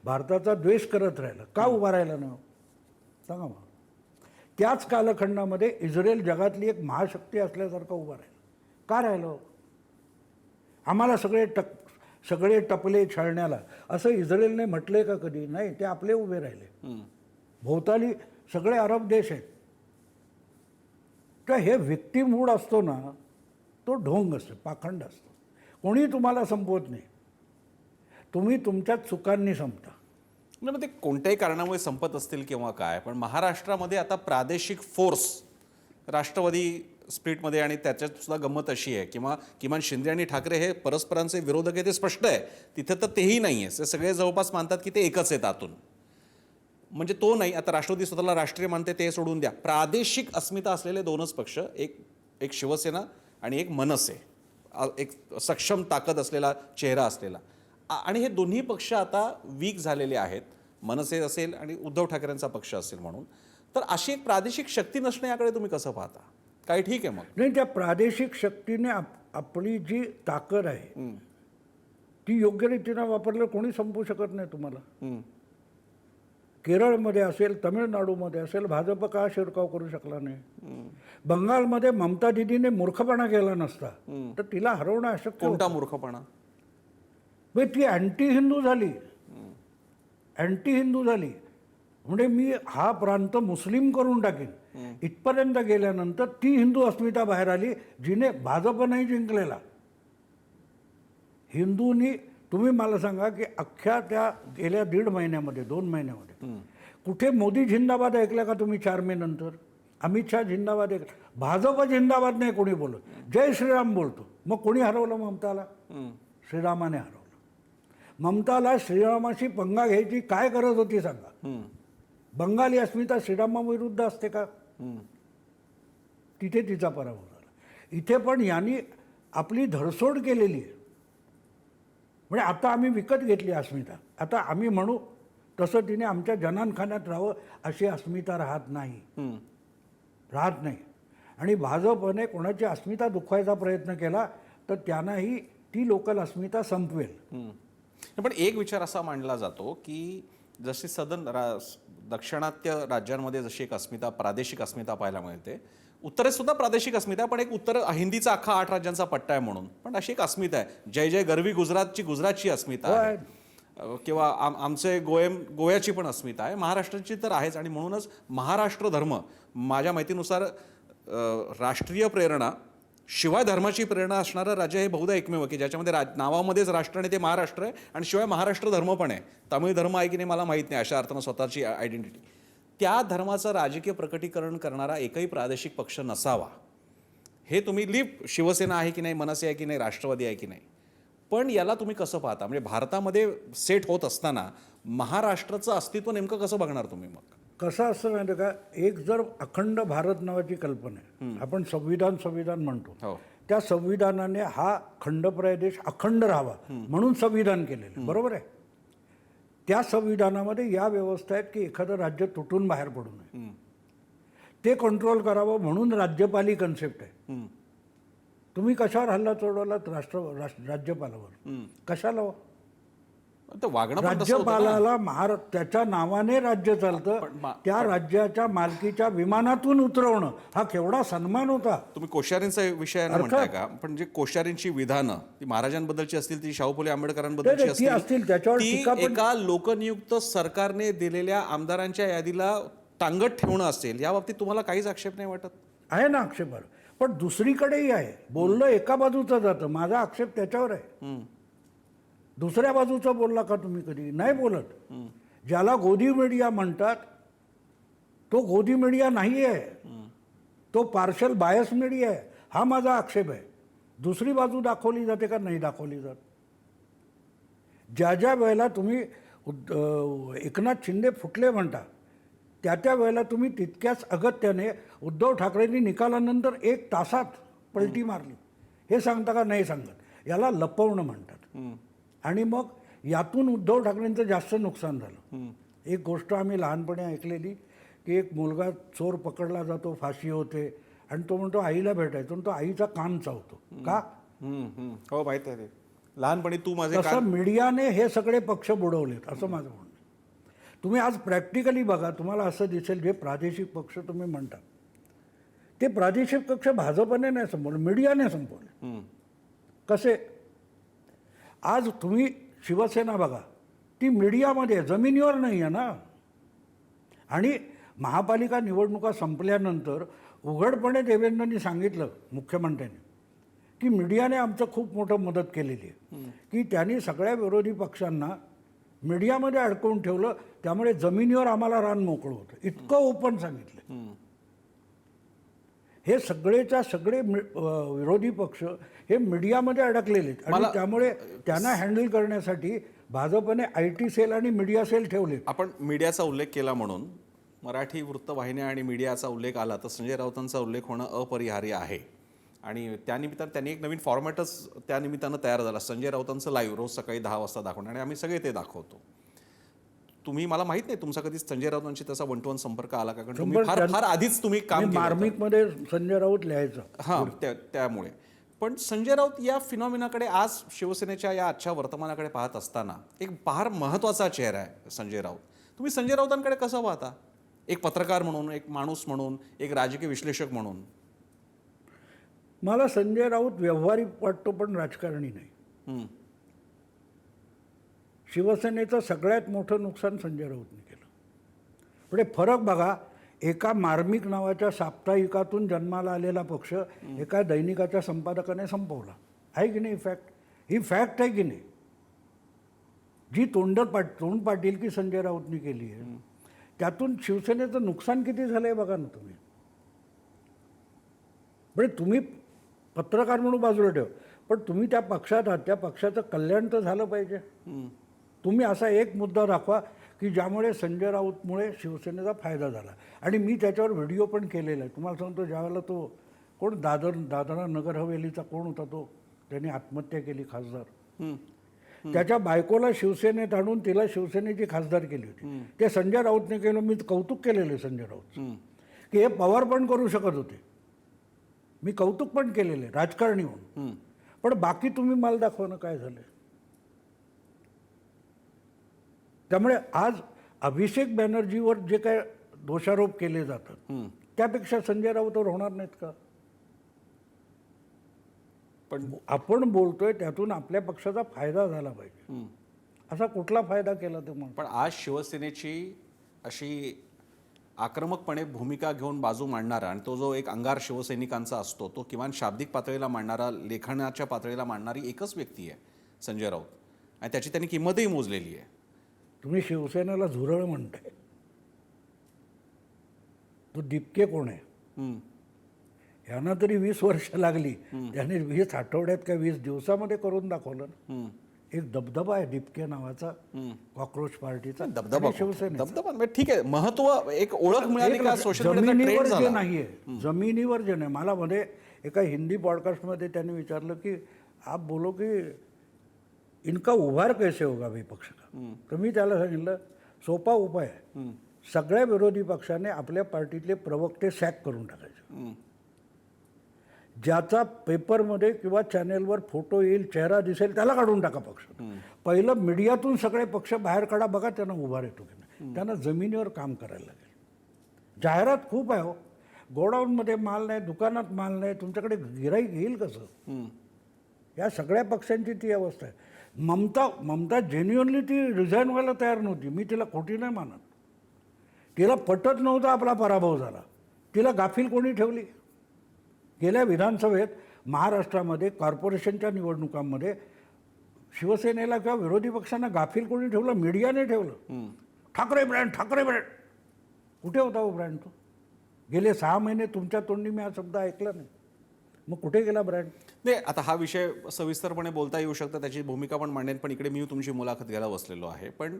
भारताचा द्वेष करत राहिलं. का उभा राहिला नाही सांगा मला? त्याच कालखंडामध्ये इस्रायल जगातली एक महाशक्ती असल्यासारखं उभा राहिलं. का राहिलं? आम्हाला सगळे टपले छळण्याला, असं इस्रायलने म्हटलंय का कधी? नाही. ते आपले उभे राहिले. भोवताली सगळे अरब देश आहेत. तर हे व्हिक्टिमहूड असतो ना, तो ढोंग असतो, पाखंड असतो. कोणी तुम्हाला संपवत नाही, तुम्ही तुमच्या चुकांनी संपता. मग ते कोणत्याही कारणामुळे संपत असतील किंवा काय, पण महाराष्ट्रामध्ये आता प्रादेशिक फोर्स राष्ट्रवादी स्प्रिटमध्ये, आणि त्याच्यात सुद्धा गंमत अशी आहे किंवा किमान शिंदे आणि ठाकरे हे परस्परांचे विरोधक आहे, ते स्पष्ट आहे. तिथे तर तेही नाही आहे. ते सगळे जवळपास मानतात की ते एकच आहेत आतून. म्हणजे तो नाही, आता राष्ट्रवादी स्वतःला राष्ट्रीय मानते ते सोडून द्या, प्रादेशिक अस्मिता असलेले दोनच पक्ष, एक शिवसेना आणि एक मनसे, एक सक्षम ताकद असलेला चेहरा असलेला, आणि हे दोन्ही पक्ष आता वीक झालेले आहेत, मनसे असेल आणि उद्धव ठाकरेंचा पक्ष असेल म्हणून. तर अशी एक प्रादेशिक शक्ती नसणे याकडे तुम्ही कसं पाहता? काही ठीक आहे मग नाही, त्या प्रादेशिक शक्तीने आपली जी ताकद आहे ती योग्य रीतीनं वापरलं कोणी संपवू शकत नाही तुम्हाला. केरळमध्ये असेल, तमिळनाडूमध्ये असेल, भाजप का शिरकाव करू शकला नाही? बंगालमध्ये ममता दिदीने मूर्खपणा केला नसता तर तिला हरवणं अशक्य. कोणता मूर्खपणा? ती अँटी हिंदू झाली, अँटी हिंदू झाली. म्हणजे मी हा प्रांत मुस्लिम करून टाकीन इथपर्यंत गेल्यानंतर ती हिंदू अस्मिता बाहेर आली जिने भाजप नाही जिंकलेला. हिंदूंनी, तुम्ही मला सांगा की अख्ख्या त्या गेल्या 1.5 महिन्यामध्ये 2 महिन्यामध्ये कुठे मोदी जिंदाबाद ऐकलं का तुम्ही 4 मे नंतर? अमित शहा जिंदाबाद ऐकलं, भाजप जिंदाबाद नाही कोणी बोलत, जय श्रीराम बोलतो. मग कोणी हरवलं ममताला? श्रीरामाने हरवलं. ममताला श्रीरामाशी पंगा घ्यायची काय गरज होती सांगा? बंगाली अस्मिता श्रीरामाविरुद्ध असते का? तिथे तिचा पराभव झाला. इथे पण यांनी आपली धरसोड केलेली आहे. म्हणजे आता आम्ही विकत घेतली अस्मिता, आता आम्ही म्हणू तसं तिने आमच्या जनानखान्यात राहावं अशी अस्मिता राहत नाही, राहत नाही. आणि भाजपने कोणाची अस्मिता दुखवायचा प्रयत्न केला तर त्यांनाही ती लोकल अस्मिता संपवेल. पण एक विचार असा मांडला जातो की जशी दक्षिणात्य राज्यांमध्ये जशी एक अस्मिता, प्रादेशिक अस्मिता पाहायला मिळते, उत्तरेत सुद्धा प्रादेशिक अस्मिता, पण एक उत्तर हिंदीचा अख्खा 8 राज्यांचा पट्टा आहे म्हणून, पण अशी एक अस्मिता आहे. जय जय गरवी गुजरातची अस्मिता आहे, किंवा आमचे गोव्याची पण अस्मिता आहे, महाराष्ट्राची तर आहेच. आणि म्हणूनच महाराष्ट्र धर्म माझ्या माहितीनुसार राष्ट्रीय प्रेरणा शिवाय धर्माची प्रेरणा असणारं राज्य हे बहुधा एकमेव की ज्याच्यामध्ये नावामध्येच राष्ट्र आणि ते महाराष्ट्र आहे, आणि शिवाय महाराष्ट्र धर्म पण आहे. तमिळ धर्म आहे की नाही मला माहीत नाही, अशा अर्थानं स्वतःची आयडेंटिटी. त्या धर्माचं राजकीय प्रकटीकरण करणारा एकही प्रादेशिक पक्ष नसावा, हे तुम्ही शिवसेना आहे की नाही, मनसे आहे की नाही, राष्ट्रवादी आहे की नाही, पण याला तुम्ही कसं पाहता? म्हणजे भारतामध्ये सेट होत असताना महाराष्ट्राचं अस्तित्व नेमकं कसं बघणार तुम्ही? मग कसं असतं माहिती का, एक जर अखंड भारत नावाची कल्पना आहे, आपण संविधान म्हणतो, त्या संविधानाने हा खंड प्रदेश अखंड राहावा म्हणून संविधान केलेलं, बरोबर आहे. त्या संविधानामध्ये या व्यवस्था आहेत की एखादं राज्य तुटून बाहेर पडू नये, ते कंट्रोल करावं म्हणून राज्यपाली कन्सेप्ट आहे. तुम्ही कशावर हल्ला चढवलात? राज्यपालावर. कशाला? राज्यपालाला त्याच्या नावाने राज्य चालतं, त्या राज्याच्या मालकीच्या विमानातून उतरवणं हा केवढा सन्मान होता. तुम्ही कोश्यारींचा विषय म्हणताय का? पण जे कोश्यारींची विधानं ती महाराजांबद्दलची असतील, ती शाहू फुले आंबेडकरांबद्दलची असतील, त्याच्यावर एका लोकनियुक्त सरकारने दिलेल्या आमदारांच्या यादीला टांगत ठेवणं असेल, या बाबतीत तुम्हाला काहीच आक्षेप नाही वाटत? आहे ना आक्षेप, पण दुसरीकडेही आहे. बोलणं एका बाजूचं जातं, माझा आक्षेप त्याच्यावर आहे. दुसऱ्या बाजूचा बोलला का तुम्ही? कधी नाही बोलत. ज्याला गोदी मीडिया म्हणतात तो गोदी मीडिया नाही आहे, तो पार्शल बायस मीडिया आहे, हा माझा आक्षेप आहे. दुसरी बाजू दाखवली जाते का? नाही दाखवली जात. ज्या वेळेला तुम्ही एकनाथ शिंदे फुटले म्हणता त्या वेळेला तुम्ही तितक्याच अगत्याने उद्धव ठाकरेंनी निकालानंतर 1 तासात पलटी मारली, हे सांगता का? नाही सांगत. याला लपवणं म्हणतात. आणि मग यातून उद्धव ठाकरेंचं जास्त नुकसान झालं. एक गोष्ट आम्ही लहानपणी ऐकलेली की एक मुलगा चोर पकडला जातो, फाशी होते, आणि तो म्हणतो आईला भेटायचो, तो आईचा कान चावतो का? हो माहिती आहे, लहानपणी तू माझे. तसं मीडियाने हे सगळे पक्ष बुडवलेत असं माझं म्हणणं. तुम्ही आज प्रॅक्टिकली बघा, तुम्हाला असं दिसेल जे प्रादेशिक पक्ष तुम्ही म्हणता ते प्रादेशिक पक्ष भाजपने नाही संपवले, मीडियाने संपवले. कसे? आज तुम्ही शिवसेना बघा, ती मीडियामध्ये, जमिनीवर नाही आहे ना. आणि महापालिका निवडणुका संपल्यानंतर उघडपणे देवेंद्रनी सांगितलं, मुख्यमंत्र्यांनी, की मीडियाने आमचं खूप मोठं मदत केलेली आहे, की त्यांनी सगळ्या विरोधी पक्षांना मीडियामध्ये अडकवून ठेवलं, त्यामुळे जमिनीवर आम्हाला रान मोकळं होतं. इतकं ओपन सांगितलं. हे सगळेच्या सगळे विरोधी पक्ष हे मीडियामध्ये अडकलेले आहेत, आणि त्यामुळे त्यांना हँडल करण्यासाठी भाजपने IT सेल आणि मीडिया सेल ठेवले. आपण मीडियाचा उल्लेख केला म्हणून मराठी वृत्तवाहिन्या आणि मीडियाचा उल्लेख आला तर संजय राऊतांचा उल्लेख होणं अपरिहार्य आहे. आणि त्यानिमित्तानं त्यांनी एक नवीन फॉर्मॅटच त्यानिमित्तानं तयार झाला. संजय राऊतांचं लाईव्ह रोज सकाळी 10 वाजता दाखवणं आणि आम्ही सगळे ते दाखवतो. तुम्ही, मला माहित नाही तुमचा कधी संजय राऊतांशी तसा 1-to-1 संपर्क आला का? कारण तुम्ही फार आधीच तुम्ही काम केलं. मार्मिकमध्ये संजय राऊत लिहायचं. हां, त्यामुळे. पण संजय राऊत या फिनॉमिनाकडे आज शिवसेनेच्या या आजच्या वर्तमानाकडे पाहत असताना एक फार महत्त्वाचा चेहरा आहे संजय राऊत. तुम्ही संजय राऊतांकडे कसं पाहता? एक पत्रकार म्हणून, एक माणूस म्हणून, एक राजकीय विश्लेषक म्हणून. मला संजय राऊत व्यवहारिक वाटतो पण राजकारणी नाही. शिवसेनेचं सगळ्यात मोठं नुकसान संजय राऊतने केलं. पुढे फरक बघा, एका मार्मिक नावाच्या साप्ताहिकातून जन्माला आलेला पक्ष एका दैनिकाच्या संपादकाने संपवला आहे की नाही? ही फॅक्ट आहे की नाही? जी तोंड पाटील की संजय राऊतनी केली आहे, त्यातून शिवसेनेचं नुकसान किती झालं आहे बघा ना तुम्ही. म्हणजे तुम्ही पत्रकार म्हणून बाजूला ठेव, पण तुम्ही त्या पक्षात आहात, त्या पक्षाचं कल्याण तर झालं पाहिजे. तुम्ही असा एक मुद्दा दाखवा की ज्यामुळे संजय राऊतमुळे शिवसेनेचा फायदा झाला. आणि मी त्याच्यावर व्हिडिओ पण केलेला आहे. तुम्हाला सांगतो, ज्यावेळेला तो कोण दादरा नगर हवेलीचा कोण होता तो, त्याने आत्महत्या केली खासदार, त्याच्या बायकोला शिवसेनेत आणून तिला शिवसेनेची खासदार केली होती. ते संजय राऊतने केलं. मी कौतुक केलेलं आहे संजय राऊत की हे पवार पण करू शकत होते. मी कौतुक पण केलेलं आहे राजकारणी म्हणून. पण बाकी तुम्ही मला दाखवणं काय झालं. त्यामुळे आज अभिषेक बॅनर्जीवर जे काय दोषारोप केले जातात त्यापेक्षा संजय राऊतवर होणार नाहीत का? पण आपण बोलतोय त्यातून आपल्या पक्षाचा फायदा झाला पाहिजे. असा कुठला फायदा केला ते म्हणून? पण आज शिवसेनेची अशी आक्रमकपणे भूमिका घेऊन बाजू मांडणारा आणि तो जो एक अंगार शिवसैनिकांचा असतो, तो किमान शाब्दिक पातळीला मांडणारा, लेखनाच्या पातळीला मांडणारी एकच व्यक्ती आहे संजय राऊत. आणि त्याची त्यांनी किंमतही मोजलेली आहे. तुम्ही शिवसेनेला झुरळ म्हणताय. तो दिपके कोण आहे? यांना तरी 20 वर्ष लागली, त्याने 20 आठवड्यात का 20 दिवसामध्ये करून दाखवलं ना. एक दबदबा आहे दिपके नावाचा, कॉक्रोच पार्टीचा दबदबा. शिवसेना दबदबा ठीक आहे, महत्व, एक ओळख मिळाली का? सोशल जमिनीवर जे नाहीये, जमिनीवर जे नाही. मला मध्ये एका हिंदी पॉडकास्टमध्ये त्यांनी विचारलं की आप बोलो की इनका उभार कैसे होगा विपक्ष का. तर मी त्याला सांगितलं सोपा उपाय आहे. सगळ्या विरोधी पक्षाने आपल्या पार्टीतले प्रवक्ते सॅक करून टाकायचे. ज्याचा पेपरमध्ये किंवा चॅनेलवर फोटो येईल, चेहरा दिसेल, त्याला काढून टाका पक्ष. पहिलं मीडियातून सगळे पक्ष बाहेर काढा, बघा त्यांना उभार येतो की नाही. त्यांना जमिनीवर काम करायला लागेल. जाहिरात खूप आहे हो. गोडाऊनमध्ये माल नाही, दुकानात माल नाही, तुमच्याकडे गिराईक येईल कसं? या सगळ्या पक्षांची ती अवस्था आहे. ममता जेन्युअनली ती रिझाईन व्हायला तयार नव्हती. मी तिला खोटी नाही मानत. तिला पटत नव्हता आपला पराभव झाला. तिला गाफील कोणी ठेवली? गेल्या विधानसभेत महाराष्ट्रामध्ये कॉर्पोरेशनच्या निवडणुकांमध्ये शिवसेनेला किंवा विरोधी पक्षांना गाफील कोणी ठेवलं? मीडियाने ठेवलं. Thackeray brand, Thackeray brand. कुठे होता हो ब्रँड तो? गेले 6 महिने तुमच्या तोंडी मी हा शब्द ऐकला नाही. मग कुठे गेला ब्रँड? नाही, आता हा विषय सविस्तरपणे बोलता येऊ शकतं, त्याची भूमिका पण मांडेन, पण इकडे मी तुमची मुलाखत घ्यायला बसलेलो आहे. पण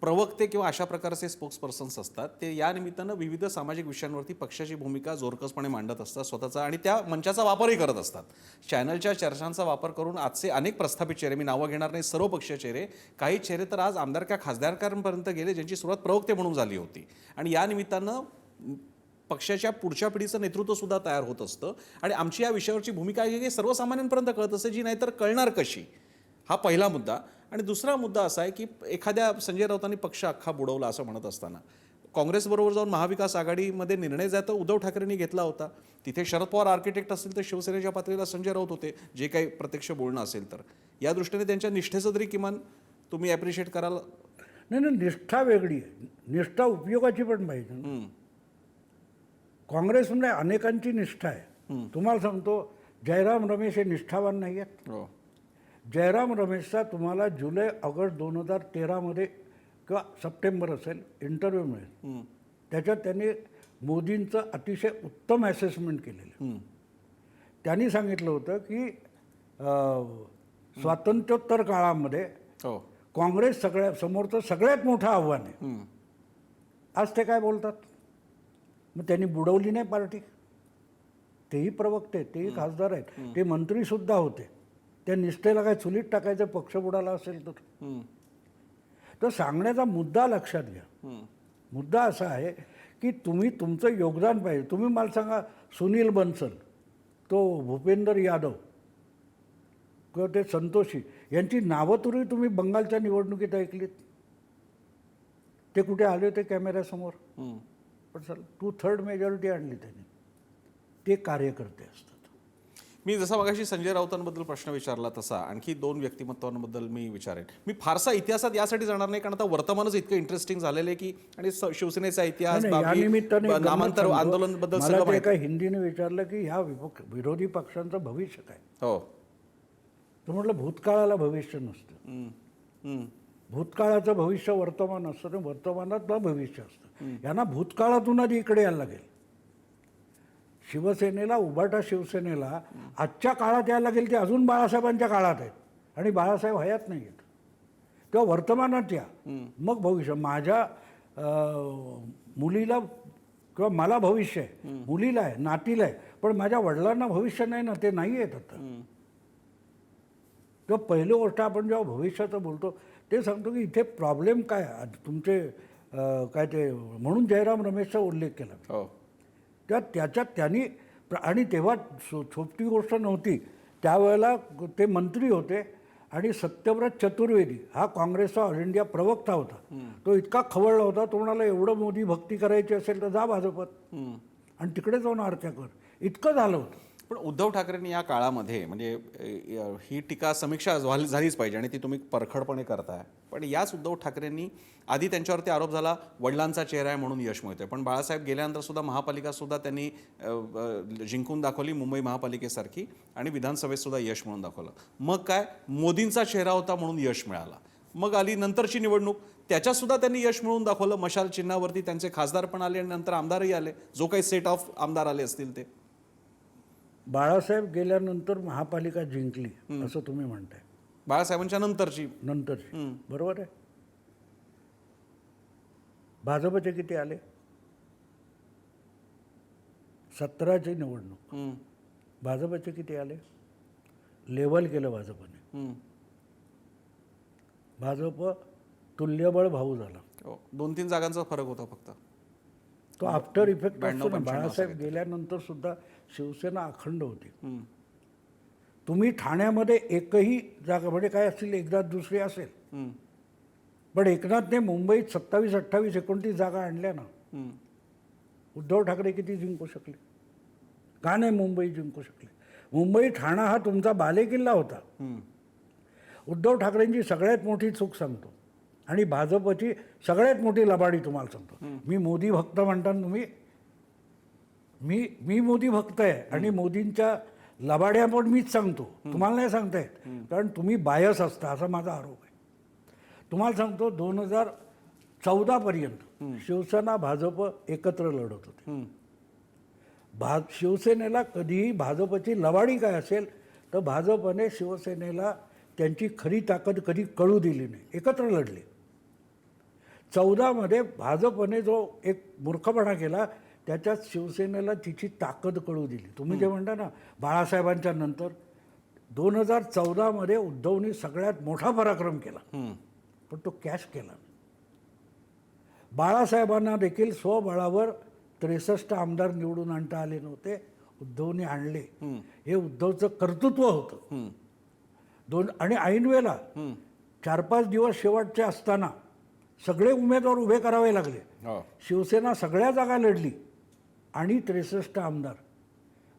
प्रवक्ते किंवा अशा प्रकारचे स्पोक्सपर्सन्स असतात, ते या निमित्तानं विविध सामाजिक विषयांवरती पक्षाची भूमिका जोरकसपणे मांडत असतात स्वतःचा, आणि त्या मंचाचा वापरही करत असतात. चॅनलच्या चर्चांचा वापर करून आजचे अनेक प्रस्थापित चेहरे, मी नावं घेणार नाही, सर्व पक्षीय चेहरे, काही चेहरे तर आज आमदार किंवा खासदारकांपर्यंत गेले, ज्यांची सुरुवात प्रवक्ते म्हणून झाली होती. आणि या निमित्तानं पक्षाच्या पुढच्या पिढीचं नेतृत्व सुद्धा तयार होत असतं. आणि आमची या विषयावरची भूमिका ही सर्वसामान्यांपर्यंत कळत असते, जी नाहीतर कळणार कशी. हा पहिला मुद्दा. आणि दुसरा मुद्दा असा आहे की एखाद्या संजय राऊतांनी पक्ष अख्खा बुडवला असं म्हणत असताना काँग्रेसबरोबर जाऊन महाविकास आघाडीमध्ये निर्णय जातो उद्धव ठाकरेंनी घेतला होता. तिथे शरद पवार आर्किटेक्ट असतील तर शिवसेनेच्या पातळीला संजय राऊत होते, जे काही प्रत्यक्ष बोलणं असेल तर. या दृष्टीने त्यांच्या निष्ठेचं तरी किमान तुम्ही ॲप्रिशिएट कराल? नाही, निष्ठा वेगळी आहे. निष्ठा उपयोगाची पण पाहिजे. काँग्रेसमध्ये अनेकांची निष्ठा आहे. तुम्हाला सांगतो, जयराम रमेश हे निष्ठावान नाही आहेत. जयराम रमेशचा तुम्हाला जुलै ऑगस्ट 2013 किंवा सप्टेंबर असेल इंटरव्ह्यू मिळेल. त्याच्यात त्यांनी मोदींचं अतिशय उत्तम असेसमेंट केलेलं. त्यांनी सांगितलं होतं की स्वातंत्र्योत्तर काळामध्ये काँग्रेस समोरचं सगळ्यात मोठं आव्हान आहे. आज ते काय बोलतात? मग त्यांनी बुडवली नाही पार्टी. तेही प्रवक्ते आहेत, तेही खासदार आहेत, ते मंत्रीसुद्धा होते. त्या निष्ठेला काय चुलीत टाकायचं पक्ष बुडाला असेल तर सांगण्याचा मुद्दा लक्षात घ्या. मुद्दा असा आहे की तुम्ही तुमचं योगदान पाहिजे. तुम्ही मला सांगा, सुनील बन्सल, तो भूपेंदर यादव किंवा ते संतोषी यांची नावं तरी तुम्ही बंगालच्या निवडणुकीत ऐकलीत? ते कुठे आले होते कॅमेऱ्यासमोर? पण सर 2/3 मेजॉरिटी आणली त्यांनी. ते कार्यकर्ते असतात. मी जसा मगाशी संजय राऊतांबद्दल प्रश्न विचारला तसा आणखी 2 व्यक्तिमत्वांबद्दल मी विचारेन. मी फारसा इतिहासात यासाठी जाणार नाही, कारण आता वर्तमानच इतकं इंटरेस्टिंग झालेलं आहे की आणि शिवसेनेचा इतिहास, या निमित्ताने नामांतर आंदोलनाबद्दल सगळं मला ते माहिती. एका हिंदीने विचारलं की ह्या विरोधी पक्षांचं भविष्य काय? हो. तर म्हटलं भूतकाळाला भविष्य नसतं. भूतकाळाचं भविष्य वर्तमान असतं आणि वर्तमानात भविष्य असतं. यांना भूतकाळातून आधी इकडे यायला लागेल. शिवसेनेला, उभाटा शिवसेनेला आजच्या काळात यायला लागेल ते अजून बाळासाहेबांच्या काळात आहेत आणि बाळासाहेब हयात नाही आहेत. तेव्हा वर्तमानात या, मग भविष्य. माझ्या मुलीला किंवा मला भविष्य आहे, मुलीला आहे, नातीला आहे, पण माझ्या वडिलांना भविष्य नाही ना, ते नाही आहेत आता. तेव्हा पहिली गोष्ट आपण जेव्हा भविष्याचं बोलतो ते सांगतो की इथे प्रॉब्लेम काय तुमचे काय ते, म्हणून जयराम रमेशचा उल्लेख केला. हो. त्याच्यात त्यांनी, आणि तेव्हा छोटी गोष्ट नव्हती, त्यावेळेला ते मंत्री होते आणि सत्यव्रत चतुर्वेदी हा काँग्रेसचा ऑल इंडिया प्रवक्ता होता. तो इतका खवळला होता, तो म्हणाला एवढं मोदी भक्ती करायची असेल तर जा भाजपत आणि तिकडे जाऊन आरत्या कर. इतकं झालं होतं. पण उद्धव ठाकरेंनी या काळामध्ये, म्हणजे ही टीका समीक्षा झालीच पाहिजे आणि ती तुम्ही परखडपणे करताय, पण याच उद्धव ठाकरेंनी आधी त्यांच्यावरती आरोप झाला वडिलांचा चेहरा आहे म्हणून यश मिळतंय, पण बाळासाहेब गेल्यानंतर सुद्धा महापालिका सुद्धा त्यांनी जिंकून दाखवली, मुंबई महापालिकेसारखी, आणि विधानसभेत सुद्धा यश म्हणून दाखवलं. मग काय, मोदींचा चेहरा होता म्हणून यश मिळाला. मग आली नंतरची निवडणूक, त्याच्यात सुद्धा त्यांनी यश मिळवून दाखवलं. मशाल चिन्हावरती त्यांचे खासदार पण आले आणि नंतर आमदारही आले, जो काही सेट ऑफ आमदार आले असतील ते. बाळासाहेब गेल्यानंतर महापालिका जिंकली असं तुम्ही म्हणताय? बाळासाहेबांच्या नंतरची बरोबर आहे. भाजपचे किती आले? 17ची निवडणूक, भाजपचे किती आले? लेवल केलं भाजपने. भाजप तुल्यबळ भाऊ झाला. 2-3 जागांचा फरक होता फक्त. तो आफ्टर इफेक्ट असतो ना. बाळासाहेब गेल्यानंतर सुद्धा शिवसेना अखंड होती. तुम्ही ठाण्यामध्ये एकही जागा, म्हणजे काय असतील, एकदा दुसरी असेल, पण एकनाथने मुंबईत 27, 28, 29 जागा आणल्या ना. उद्धव ठाकरे किती जिंकू शकले? का नाही मुंबई जिंकू शकले? मुंबई ठाणा हा तुमचा बालेकिल्ला होता. उद्धव ठाकरेंची सगळ्यात मोठी चूक सांगतो आणि भाजपची सगळ्यात मोठी लबाडी तुम्हाला सांगतो. मी मोदी भक्त म्हणता तुम्ही, मी मोदी भक्त आहे आणि मोदींच्या लबाड्या पण मीच सांगतो, तुम्हाला नाही सांगता येत, कारण तुम्ही बायस असता असा माझा आरोप आहे. तुम्हाला सांगतो 2014 पर्यंत शिवसेना भाजप एकत्र लढत होते. शिवसेनेला कधीही भाजपची लबाडी काय असेल तर भाजपने शिवसेनेला त्यांची खरी ताकद कधी कळू दिली नाही, एकत्र लढले. 14मध्ये भाजपने जो एक मूर्खपणा केला त्याच्यात शिवसेनेला तिची ताकद कळू दिली. तुम्ही जे म्हणता ना बाळासाहेबांच्या नंतर 2014मध्ये उद्धवनी सगळ्यात मोठा पराक्रम केला, पण तो कॅश केला. बाळासाहेबांना देखील स्वबळावर 63 आमदार निवडून आणता आले नव्हते, उद्धवने आणले. हे उद्धवचं कर्तृत्व होतं. आणि ऐनवेळेला 4-5 दिवस शेवटचे असताना सगळे उमेदवार उभे करावे लागले. शिवसेना सगळ्या जागा लढली आणि 63 आमदार.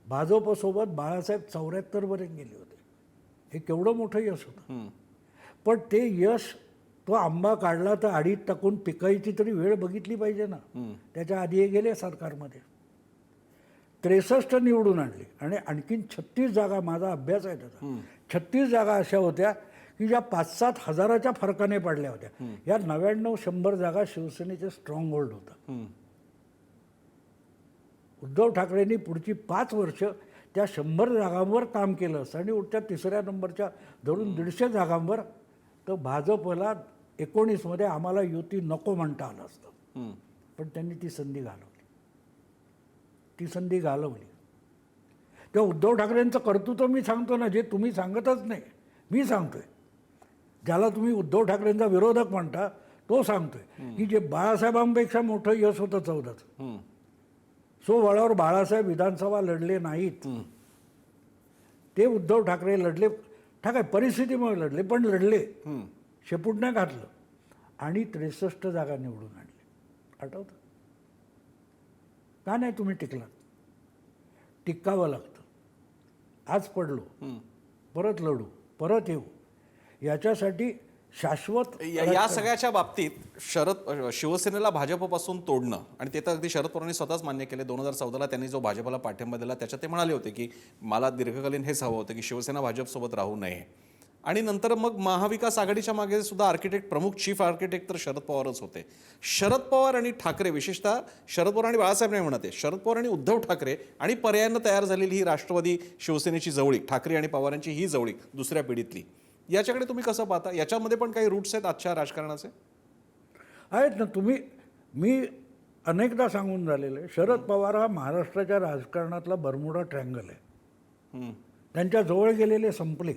भाजपसोबत बाळासाहेब 74 पर्यंत गेले होते. हे केवढं मोठं यश होतं. पण ते यश, तो आंबा काढला तर आडीत टाकून पिकायची तरी वेळ बघितली पाहिजे ना. त्याच्या आधी हे गेले सरकारमध्ये, 63 निवडून आणले आणि आणखीन 36 जागा, माझा अभ्यास आहे त्याचा, 36 जागा अशा होत्या की ज्या 5-7 हजाराच्या फरकाने पडल्या होत्या. या 99-100 जागा शिवसेनेचे स्ट्रॉंग होल्ड होता. उद्धव ठाकरेंनी पुढची 5 वर्ष त्या 100 जागांवर काम केलं असतं आणि उठच्या 3ऱ्या नंबरच्या धरून 150 जागांवर तर भाजपला 19 आम्हाला युती नको म्हणता आलं असतं, पण त्यांनी ती संधी घालवली. त्या उद्धव ठाकरेंचं कर्तृत्व मी सांगतो ना, जे तुम्ही सांगतच नाही, मी सांगतोय. ज्याला तुम्ही उद्धव ठाकरेंचा विरोधक म्हणता तो सांगतोय की जे बाळासाहेबांपेक्षा मोठं यश होतं 14चं, सो वळावर बाळासाहेब विधानसभा लढले नाहीत. ते उद्धव ठाकरे लढले, ठाक आहे परिस्थितीमुळे लढले, पण लढले, शेपूट नाही घातलं आणि 63 जागा निवडून आणले. आठवतं का नाही तुम्ही टिकलात? टिकावं लागतं. आज पडलो, परत लढू, परत येऊ. याच्यासाठी शाश्वत या सगळ्याच्या बाबतीत शिवसेनेला भाजपपासून तोडणं, आणि ते तर अगदी शरद पवारांनी स्वतःच मान्य केले. 2014ला त्यांनी जो भाजपला पाठिंबा दिला त्याच्यात ते म्हणाले होते की मला दीर्घकालीन हेच हवं होतं की शिवसेना भाजपसोबत राहू नये. आणि नंतर मग महाविकास आघाडीच्या मागे सुद्धा प्रमुख चीफ आर्किटेक्ट तर शरद पवारच होते. शरद पवार आणि ठाकरे, विशेषतः शरद पवार आणि बाळासाहेब नाही म्हणते, शरद पवार आणि उद्धव ठाकरे आणि पर्यायानं तयार झालेली ही राष्ट्रवादी शिवसेनेची जवळीक, ठाकरे आणि पवारांची ही जवळीक दुसऱ्या पिढीतली, याच्याकडे तुम्ही कसं पाहता? याच्यामध्ये पण काही रूट्स आहेत आजच्या राजकारणाचे? आहेत ना. मी अनेकदा सांगून झालेलं आहे, शरद पवार हा महाराष्ट्राच्या राजकारणातला बरमुडा ट्रँगल आहे. त्यांच्या जवळ गेलेले संपले.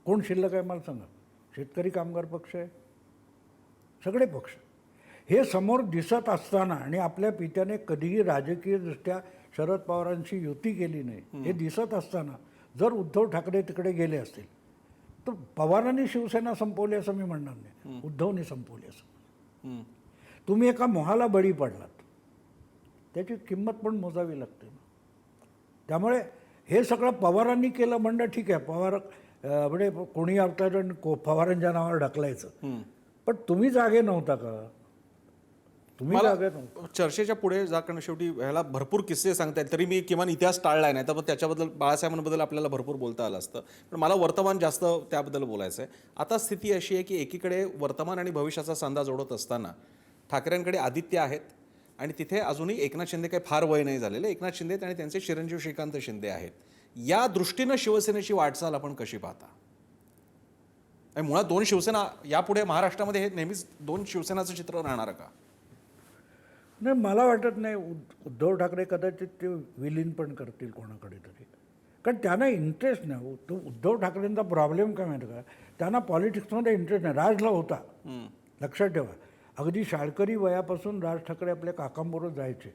कोण शिल्लक आहे मला सांगा? शेतकरी कामगार पक्ष आहे, सगळे पक्ष. हे समोर दिसत असताना आणि आपल्या पित्याने कधीही राजकीयदृष्ट्या शरद पवारांशी युती केली नाही, हे दिसत असताना जर उद्धव ठाकरे तिकडे गेले असतील तर पवारांनी शिवसेना संपवली असं मी म्हणणार नाही, उद्धवने संपवली असं. तुम्ही एका मोहाला बळी पडलात, त्याची किंमत पण मोजावी लागते. त्यामुळे हे सगळं पवारांनी केलं म्हणणं ठीक आहे, पवार म्हणजे कोणी अवतरण पवारांच्या नावावर ढकलायचं, पण तुम्ही जागे नव्हता का? तुम्ही जागे नव्हता. चर्चेच्या पुढे जाणं शेवटी ह्याला भरपूर किस्से सांगता येईल, तरी मी किमान इतिहास टाळलाय, नाही तर त्याच्याबद्दल बाळासाहेबांबद्दल आपल्याला भरपूर बोलता आलं असतं, पण मला वर्तमान जास्त त्याबद्दल बोलायचं आहे. आता स्थिती अशी आहे की एकीकडे वर्तमान आणि भविष्याचा सांधा जोडत असताना ठाकरेंकडे आदित्य आहेत आणि तिथे अजूनही एकनाथ शिंदे काही फार वय नाही झालेले, एकनाथ शिंदे आणि त्यांचे चिरंजीव श्रीकांत शिंदे आहेत. या दृष्टीनं शिवसेनेची वाटचाल आपण कशी पाहता? आणि मुळात दोन शिवसेना यापुढे महाराष्ट्रामध्ये हे नेहमीच दोन शिवसेनाचं चित्र राहणार का? नाही, मला वाटत नाही. उद्धव ठाकरे कदाचित ते विलीन पण करतील कोणाकडे तरी, कारण त्यांना इंटरेस्ट नाही. उद्धव ठाकरेंचा प्रॉब्लेम काय माहिती का, त्यांना पॉलिटिक्समध्ये इंटरेस्ट नाही. राजला होता, लक्षात ठेवा. अगदी शाळकरी वयापासून राज ठाकरे आपल्या काकांबरोबर जायचे.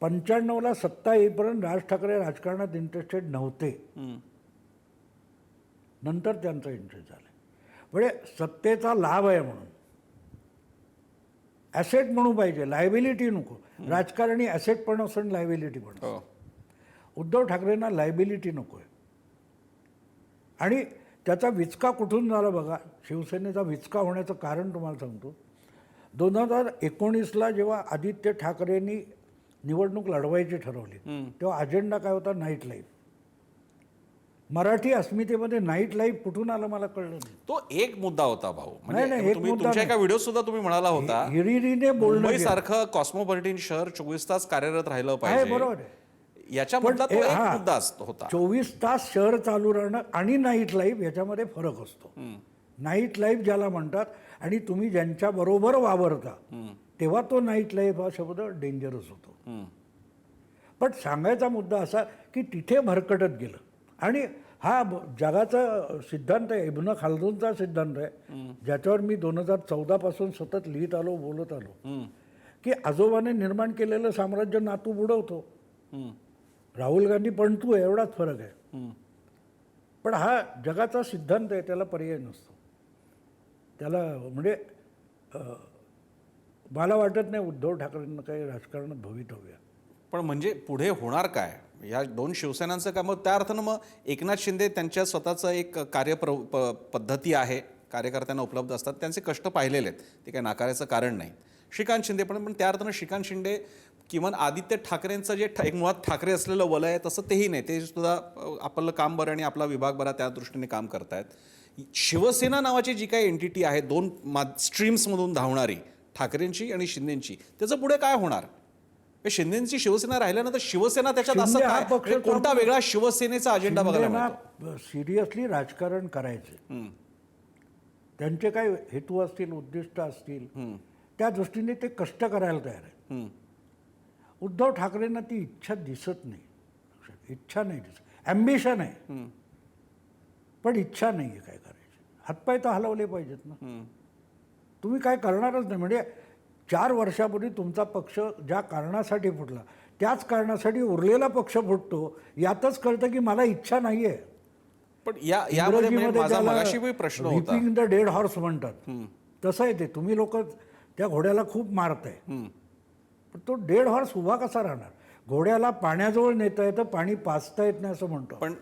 95ला सत्ता येईपर्यंत राज ठाकरे राजकारणात इंटरेस्टेड नव्हते, नंतर त्यांचा इंटरेस्ट झाला. म्हणजे सत्तेचा लाभ आहे म्हणून, ॲसेट म्हणून पाहिजे, लायबिलिटी नको. राजकारणी ॲसेट पण असं लायबिलिटी पण. उद्धव ठाकरेंना लायबिलिटी नको आहे. आणि त्याचा विचका कुठून झाला बघा. शिवसेनेचा विचका होण्याचं कारण तुम्हाला सांगतो. 2019ला जेव्हा आदित्य ठाकरेंनी निवडणूक लढवायची ठरवली तेव्हा अजेंडा काय होता? Night life. मराठी अस्मितेमध्ये नाईट लाईफ कुठून आलं मला कळलं नाही. तो एक मुद्दा होता भाऊ. नाही, तुमच्या एका व्हिडिओ सुद्धा तुम्ही म्हणाला होता हिरिरीने बोलणं सारखं कॉस्मोपॉलिटन शहर 24 तास कार्यरत राहिलं पाहिजे. बरोबर आहे. याच्यामधला तो एक मुद्दा होता. 24 तास शहर चालू राहणं आणि नाईट लाईफ याच्यामध्ये फरक असतो. नाईट लाईफ ज्याला म्हणतात आणि तुम्ही ज्यांच्या बरोबर वावरता तेव्हा तो नाईट लाईफ हा शब्द डेंजरस होतो. पण सांगायचा मुद्दा असा की तिथे भरकटत गेलं. आणि हा जगाचा सिद्धांत आहे, इब्न खालदूनचा सिद्धांत आहे, ज्याच्यावर मी 2014 पासून सतत लिहित आलो, बोलत आलो, की आजोबाने निर्माण केलेलं साम्राज्य नातू बुडवतो. राहुल गांधी पणतू आहे, एवढाच फरक आहे. पण हा जगाचा सिद्धांत आहे, त्याला पर्याय नसतो. त्याला म्हणजे मला वाटत नाही उद्धव ठाकरेंना काही राजकारणात भवितव्य. पण म्हणजे पुढे होणार काय या दोन शिवसेनांचं काय? मग त्या अर्थानं मग एकनाथ शिंदे त्यांच्या स्वतःचं एक पद्धती आहे, कार्यकर्त्यांना उपलब्ध असतात, त्यांचे कष्ट पाहिलेले आहेत, ते काही नाकारायचं कारण नाही. श्रीकांत शिंदे पण त्या अर्थानं श्रीकांत शिंदे किमान आदित्य ठाकरेंचं जे एक मुळात ठाकरे असलेलं वलय आहे तसं तेही नाही, ते सुद्धा आपलं काम बरं आणि आपला विभाग बरा त्या दृष्टीने काम करतायत. शिवसेना नावाची जी काही एंटिटी आहे, दोन स्ट्रीम्समधून धावणारी, ठाकरेंची आणि शिंदेंची, त्याचं पुढे काय होणार? शिंदेची शिवसेना राहिल्यानंतर शिवसेना त्याच्यात असं काय, कोणता वेगळा शिवसेनेचा अजेंडा बघायला मिळतो? सिरियसली राजकारण करायचे त्यांचे काय हेतू असतील, उद्दिष्ट असतील, त्या दृष्टीने ते कष्ट करायला तयार आहेत. उद्धव ठाकरेंना ती इच्छा दिसत नाही. इच्छा नाही दिसत, ॲम्बिशन आहे पण इच्छा नाही आहे काय करायची. हातपाय तर हलवले पाहिजेत ना. तुम्ही काय करणारच नाही. म्हणजे 4 वर्षापूर्वी तुमचा पक्ष ज्या कारणासाठी फुटला त्याच कारणासाठी उरलेला पक्ष फुटतो. यातच कळतं की मला इच्छा नाही आहे. पण यामध्ये म्हणजे माझा मगाशी पण प्रश्न होता. रिपिंग द डेड हॉर्स म्हणतात तसं आहे ते. तुम्ही लोक त्या घोड्याला खूप मारताय पण तो डेड हॉर्स उभा कसा राहणार. घोड्याला पाण्याजवळ नेता येतं, पाणी पाजता येत नाही असं म्हणतो. पण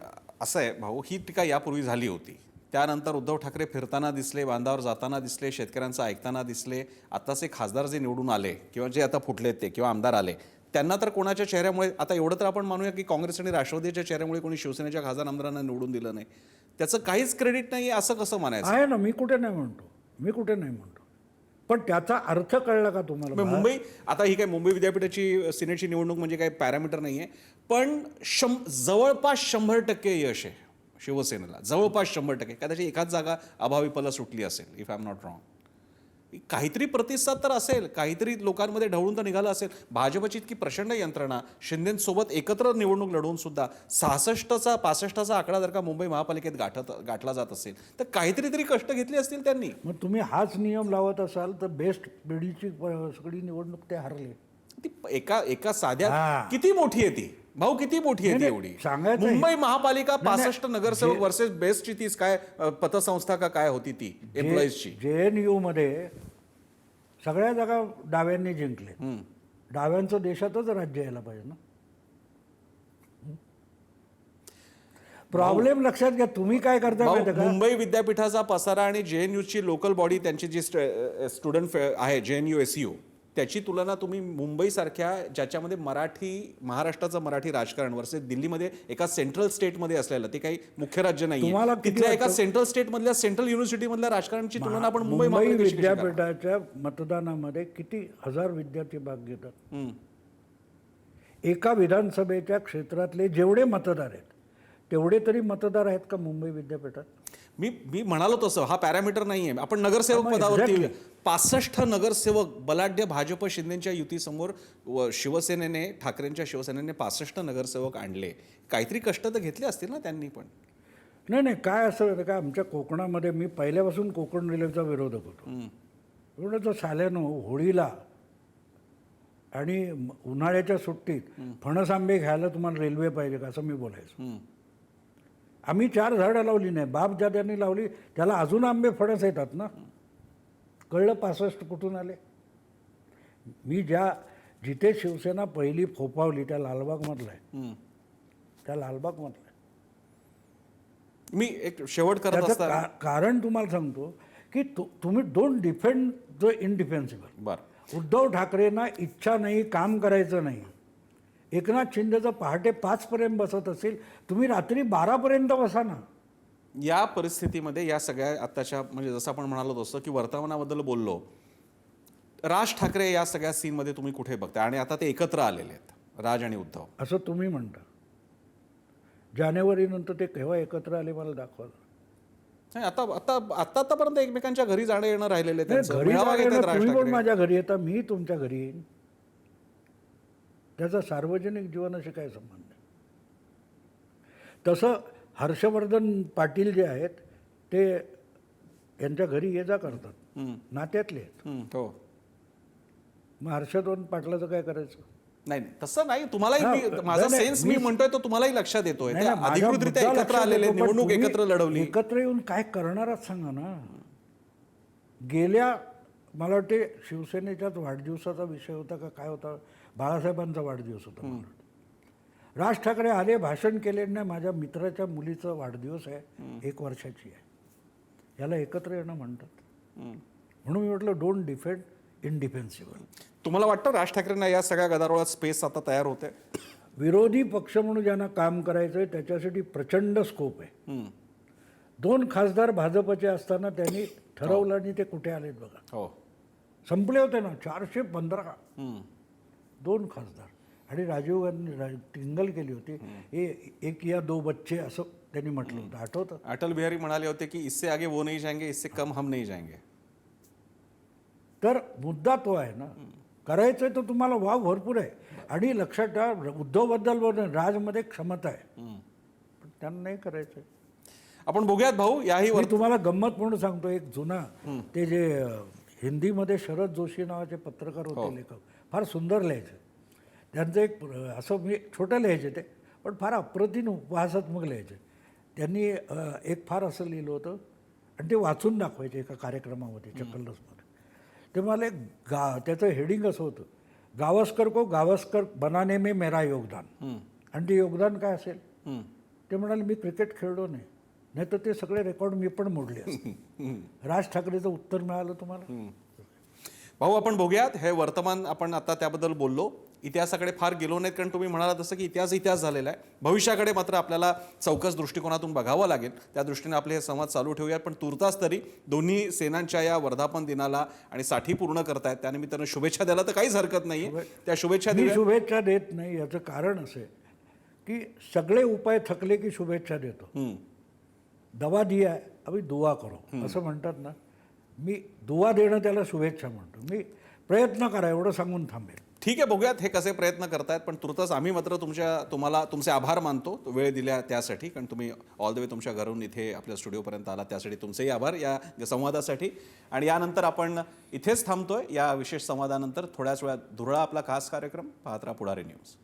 असं आहे भाऊ, ही टीका यापूर्वी झाली होती. त्यानंतर उद्धव ठाकरे फिरताना दिसले, बांधावर जाताना दिसले, शेतकऱ्यांचं ऐकताना दिसले. आताचे खासदार जे निवडून आले किंवा जे आता फुटलेत ते किंवा आमदार आले त्यांना तर कोणाच्या चेहऱ्यामुळे, आता एवढं तर आपण मानूया की काँग्रेस आणि राष्ट्रवादीच्या चेहऱ्यामुळे कोणी शिवसेनेच्या खासदार आमदारांना निवडून दिलं नाही, त्याचं काहीच क्रेडिट नाही असं कसं म्हणायचं. आहे ना, मी कुठे नाही म्हणतो पण त्याचा अर्थ कळला का तुम्हाला. मुंबई, आता ही काय मुंबई विद्यापीठाची सिनेटची निवडणूक म्हणजे काही पॅरामीटर नाही आहे, पण जवळपास 100% यश आहे शिवसेनेला. जवळपास 100%. कदाचित एकाच जागा अभाविपला सुटली असेल, if I am not wrong. काहीतरी प्रतिसाद तर असेल, काहीतरी लोकांमध्ये ढवळून तर निघालं असेल. भाजपची इतकी प्रचंड यंत्रणा, शिंदेसोबत एकत्र निवडणूक लढवून सुद्धा 65चा आकडा जर का मुंबई महापालिकेत गाठला जात असेल तर काहीतरी तरी कष्ट घेतले असतील त्यांनी. मग तुम्ही हाच नियम लावत असाल तर बेस्ट पिढीची सगळी निवडणूक ते हरले. ती एका साध्या, किती मोठी आहे ती भाऊ, किती मोठी आहे ती एवढी. मुंबई महापालिका 65 नगरसेवक वर्सेस बेस्टची तीच काय पतसंस्था का काय होती ती एम्प्लॉईजची. JNU मध्ये सगळ्या जागा डाव्यांनी जिंकले. डाव्यांचं देशातच राज्य यायला पाहिजे ना. प्रॉब्लेम लक्षात घ्या. तुम्ही काय करता माहिती का. मुंबई विद्यापीठाचा पसारा आणि JNUची लोकल बॉडी, त्यांची जी स्टुडंट आहे JNU SU, त्याची तुलना तुम्ही मुंबईसारख्या ज्याच्यामध्ये महाराष्ट्राचं मराठी राजकारण वर्सेस दिल्लीमध्ये एका सेंट्रल स्टेटमध्ये असलेलं, ते काही मुख्य राज्य नाही, तिथल्या एका सेंट्रल स्टेटमधल्या सेंट्रल युनिव्हर्सिटीमधल्या राजकारणाची तुलना आपण मुंबई विद्यापीठाच्या मतदानामध्ये किती हजार विद्यार्थी भाग घेतात. एका विधानसभेच्या क्षेत्रातले जेवढे मतदार आहेत तेवढे तरी मतदार आहेत का मुंबई विद्यापीठात. मी म्हणालो तसं हा पॅरामीटर नाही आहे. आपण नगरसेवक पदावरती 65 नगरसेवक बलाढ्य भाजप शिंदेच्या युतीसमोर शिवसेनेने, ठाकरेंच्या शिवसेनेने 65 नगरसेवक आणले. काहीतरी कष्ट तर घेतले असतील ना त्यांनी पण. नाही काय असं होतं का, आमच्या कोकणामध्ये मी पहिल्यापासून कोकण रेल्वेचा विरोधक होतो. एवढं साल्यानं होळीला आणि उन्हाळ्याच्या सुट्टीत फणस आंबे घ्यायला तुम्हाला रेल्वे पाहिजे का असं मी बोलायचो. आम्ही 4 झाडं लावली नाही, बाप दाद्यांनी लावली, त्याला अजून आंबे फणस येतात ना. कळलं 65 कुठून आले. मी जिथे शिवसेना पहिली फोपावली त्या लालबागमधला आहे. त्या लालबागमधला आहे. मी एक शेवट करत असताना कारण तुम्हाला सांगतो की तुम्ही डोंट डिफेंड द इनडिफेन्सिबल. बरं, उद्धव ठाकरेंना इच्छा नाही, काम करायचं नाही. एकनाथ शिंदे जर पहाटे 5 पर्यंत बसत असेल, तुम्ही रात्री 12 पर्यंत बसा ना. या परिस्थितीमध्ये या सगळ्या आत्ताच्या, म्हणजे जसं आपण म्हणालो तसं की वर्तमानाबद्दल बोललो, राज ठाकरे या सगळ्या सीनमध्ये तुम्ही कुठे बघता. आणि आता ते एकत्र आलेले आहेत, राज आणि उद्धव, असं तुम्ही म्हणता. जानेवारीनंतर ते केव्हा एकत्र आले मला दाखवा. नाही, आतापर्यंत एकमेकांच्या घरी जाणं येणं राहिलेले. तुम्ही पण माझ्या घरी येता, मी तुमच्या घरी येईन. त्याचा सार्वजनिक जीवनाशी काय संबंध आहे. तसं हर्षवर्धन पाटील जे आहेत ते यांच्या घरी ये जा करतात, नात्यातले आहेत. हो, मग हर्षवर्धन पाटलाचं काय करायचं. नाही तसं नाही. तुम्हालाही माझा सेन्स मी म्हणतोय तो तुम्हालाही लक्षात येतोय. अधिकृतरित्या एकत्र आलेले, निवडणूक एकत्र लढवली, एकत्र येऊन काय करणारच सांगा ना. गेल्या मला वाटते शिवसेनेच्याच वाढदिवसाचा विषय होता का काय होता, बाळासाहेबांचा वाढदिवस होता. राज ठाकरे आले, भाषण केले नाही. माझ्या मित्राच्या मुलीचा वाढदिवस आहे, 1 वर्षाची आहे, याला एकत्र येणं म्हणतात. म्हणून मी म्हटलं डोंट डिफेंड इनडिफेन्सिबल. तुम्हाला वाटतं राज ठाकरेंना या सगळ्या गदारोळात स्पेस आता तयार होते. विरोधी पक्ष म्हणून ज्यांना काम करायचं आहे त्याच्यासाठी प्रचंड स्कोप आहे. 2 खासदार भाजपचे असताना त्यांनी ठरवलं आणि ते कुठे आलेत बघा. हो, संपले होते ना 415. 2 खासदार. आणि राजीव गांधी टिंगल केली होती, एक या 2 बच्चे असं त्यांनी म्हटलं होतं, आठवतं? अटल बिहारी म्हणाले होते की इससे आगे वो नहीं जाएंगे, इससे कम हम नहीं जाएंगे. तर मुद्दा तो आहे ना, करायचं तर तुम्हाला वाव भरपूर आहे. आणि लक्षात ठेवा, उद्धवबद्दल बोलणं राजमध्ये क्षमता आहे, पण त्यांना नाही करायचं. आपण बघूयात भाऊ याही मी तुम्हाला गंमत म्हणून सांगतो, एक जुना ते जे हिंदीमध्ये शरद जोशी नावाचे पत्रकार होते, लेखक, फार सुंदर लिहायचे. त्यांचं एक असं मी छोटं लिहायचे ते, पण फार अप्रतिम उपहासात्मक लिहायचे. त्यांनी एक फार असं लिहिलं होतं आणि ते वाचून दाखवायचे एका कार्यक्रमामध्ये, चक्कलसमध्ये. ते मला एक त्याचं हेडिंग असं होतं, गावस्कर को गावस्कर बनाने में मेरा योगदान. आणि ते योगदान काय असेल? ते म्हणाले, मी क्रिकेट खेळलो नाही, नाही तर ते सगळे रेकॉर्ड मी पण मोडले असते. राज ठाकरेचं उत्तर मिळालं तुम्हाला. भाऊ आपण बघूयात हे वर्तमान, आपण आता त्याबद्दल बोललो, इतिहासाकडे फार गेलो नाहीत, कारण तुम्ही म्हणाला तसं की इतिहास झालेला आहे. भविष्याकडे मात्र आपल्याला चौकस दृष्टिकोनातून बघावं लागेल. त्या दृष्टीने आपले हे संवाद चालू ठेवूयात. पण तुर्तास तरी दोन्ही सेनांच्या या वर्धापन दिनाला आणि साठी पूर्ण करतायत, त्यानिमित्तानं शुभेच्छा द्यायला तर काहीच हरकत नाही. त्या शुभेच्छा मी शुभेच्छा देत नाही, याचं कारण असं आहे की सगळे उपाय थकले की शुभेच्छा देतो. दवा दिया है, अभी दुआ करो असं म्हणतात ना. मी दुआ देणं त्याला शुभेच्छा म्हणतो. मी प्रयत्न करा एवढं सांगून थांबेल. ठीक आहे, बघूयात हे कसे प्रयत्न करतायत. पण तुर्तास आम्ही मात्र तुम्हाला तुमचे आभार मानतो वेळ दिल्या त्यासाठी, कारण तुम्ही ऑल द वे तुमच्या घरून इथे आपल्या स्टुडिओपर्यंत आला, त्यासाठी तुमचेही आभार या संवादासाठी. आणि यानंतर आपण इथेच थांबतोय. या विशेष संवादानंतर थोड्याच वेळात धुरळा आपला खास कार्यक्रम पाहत राहा पुढारी न्यूज.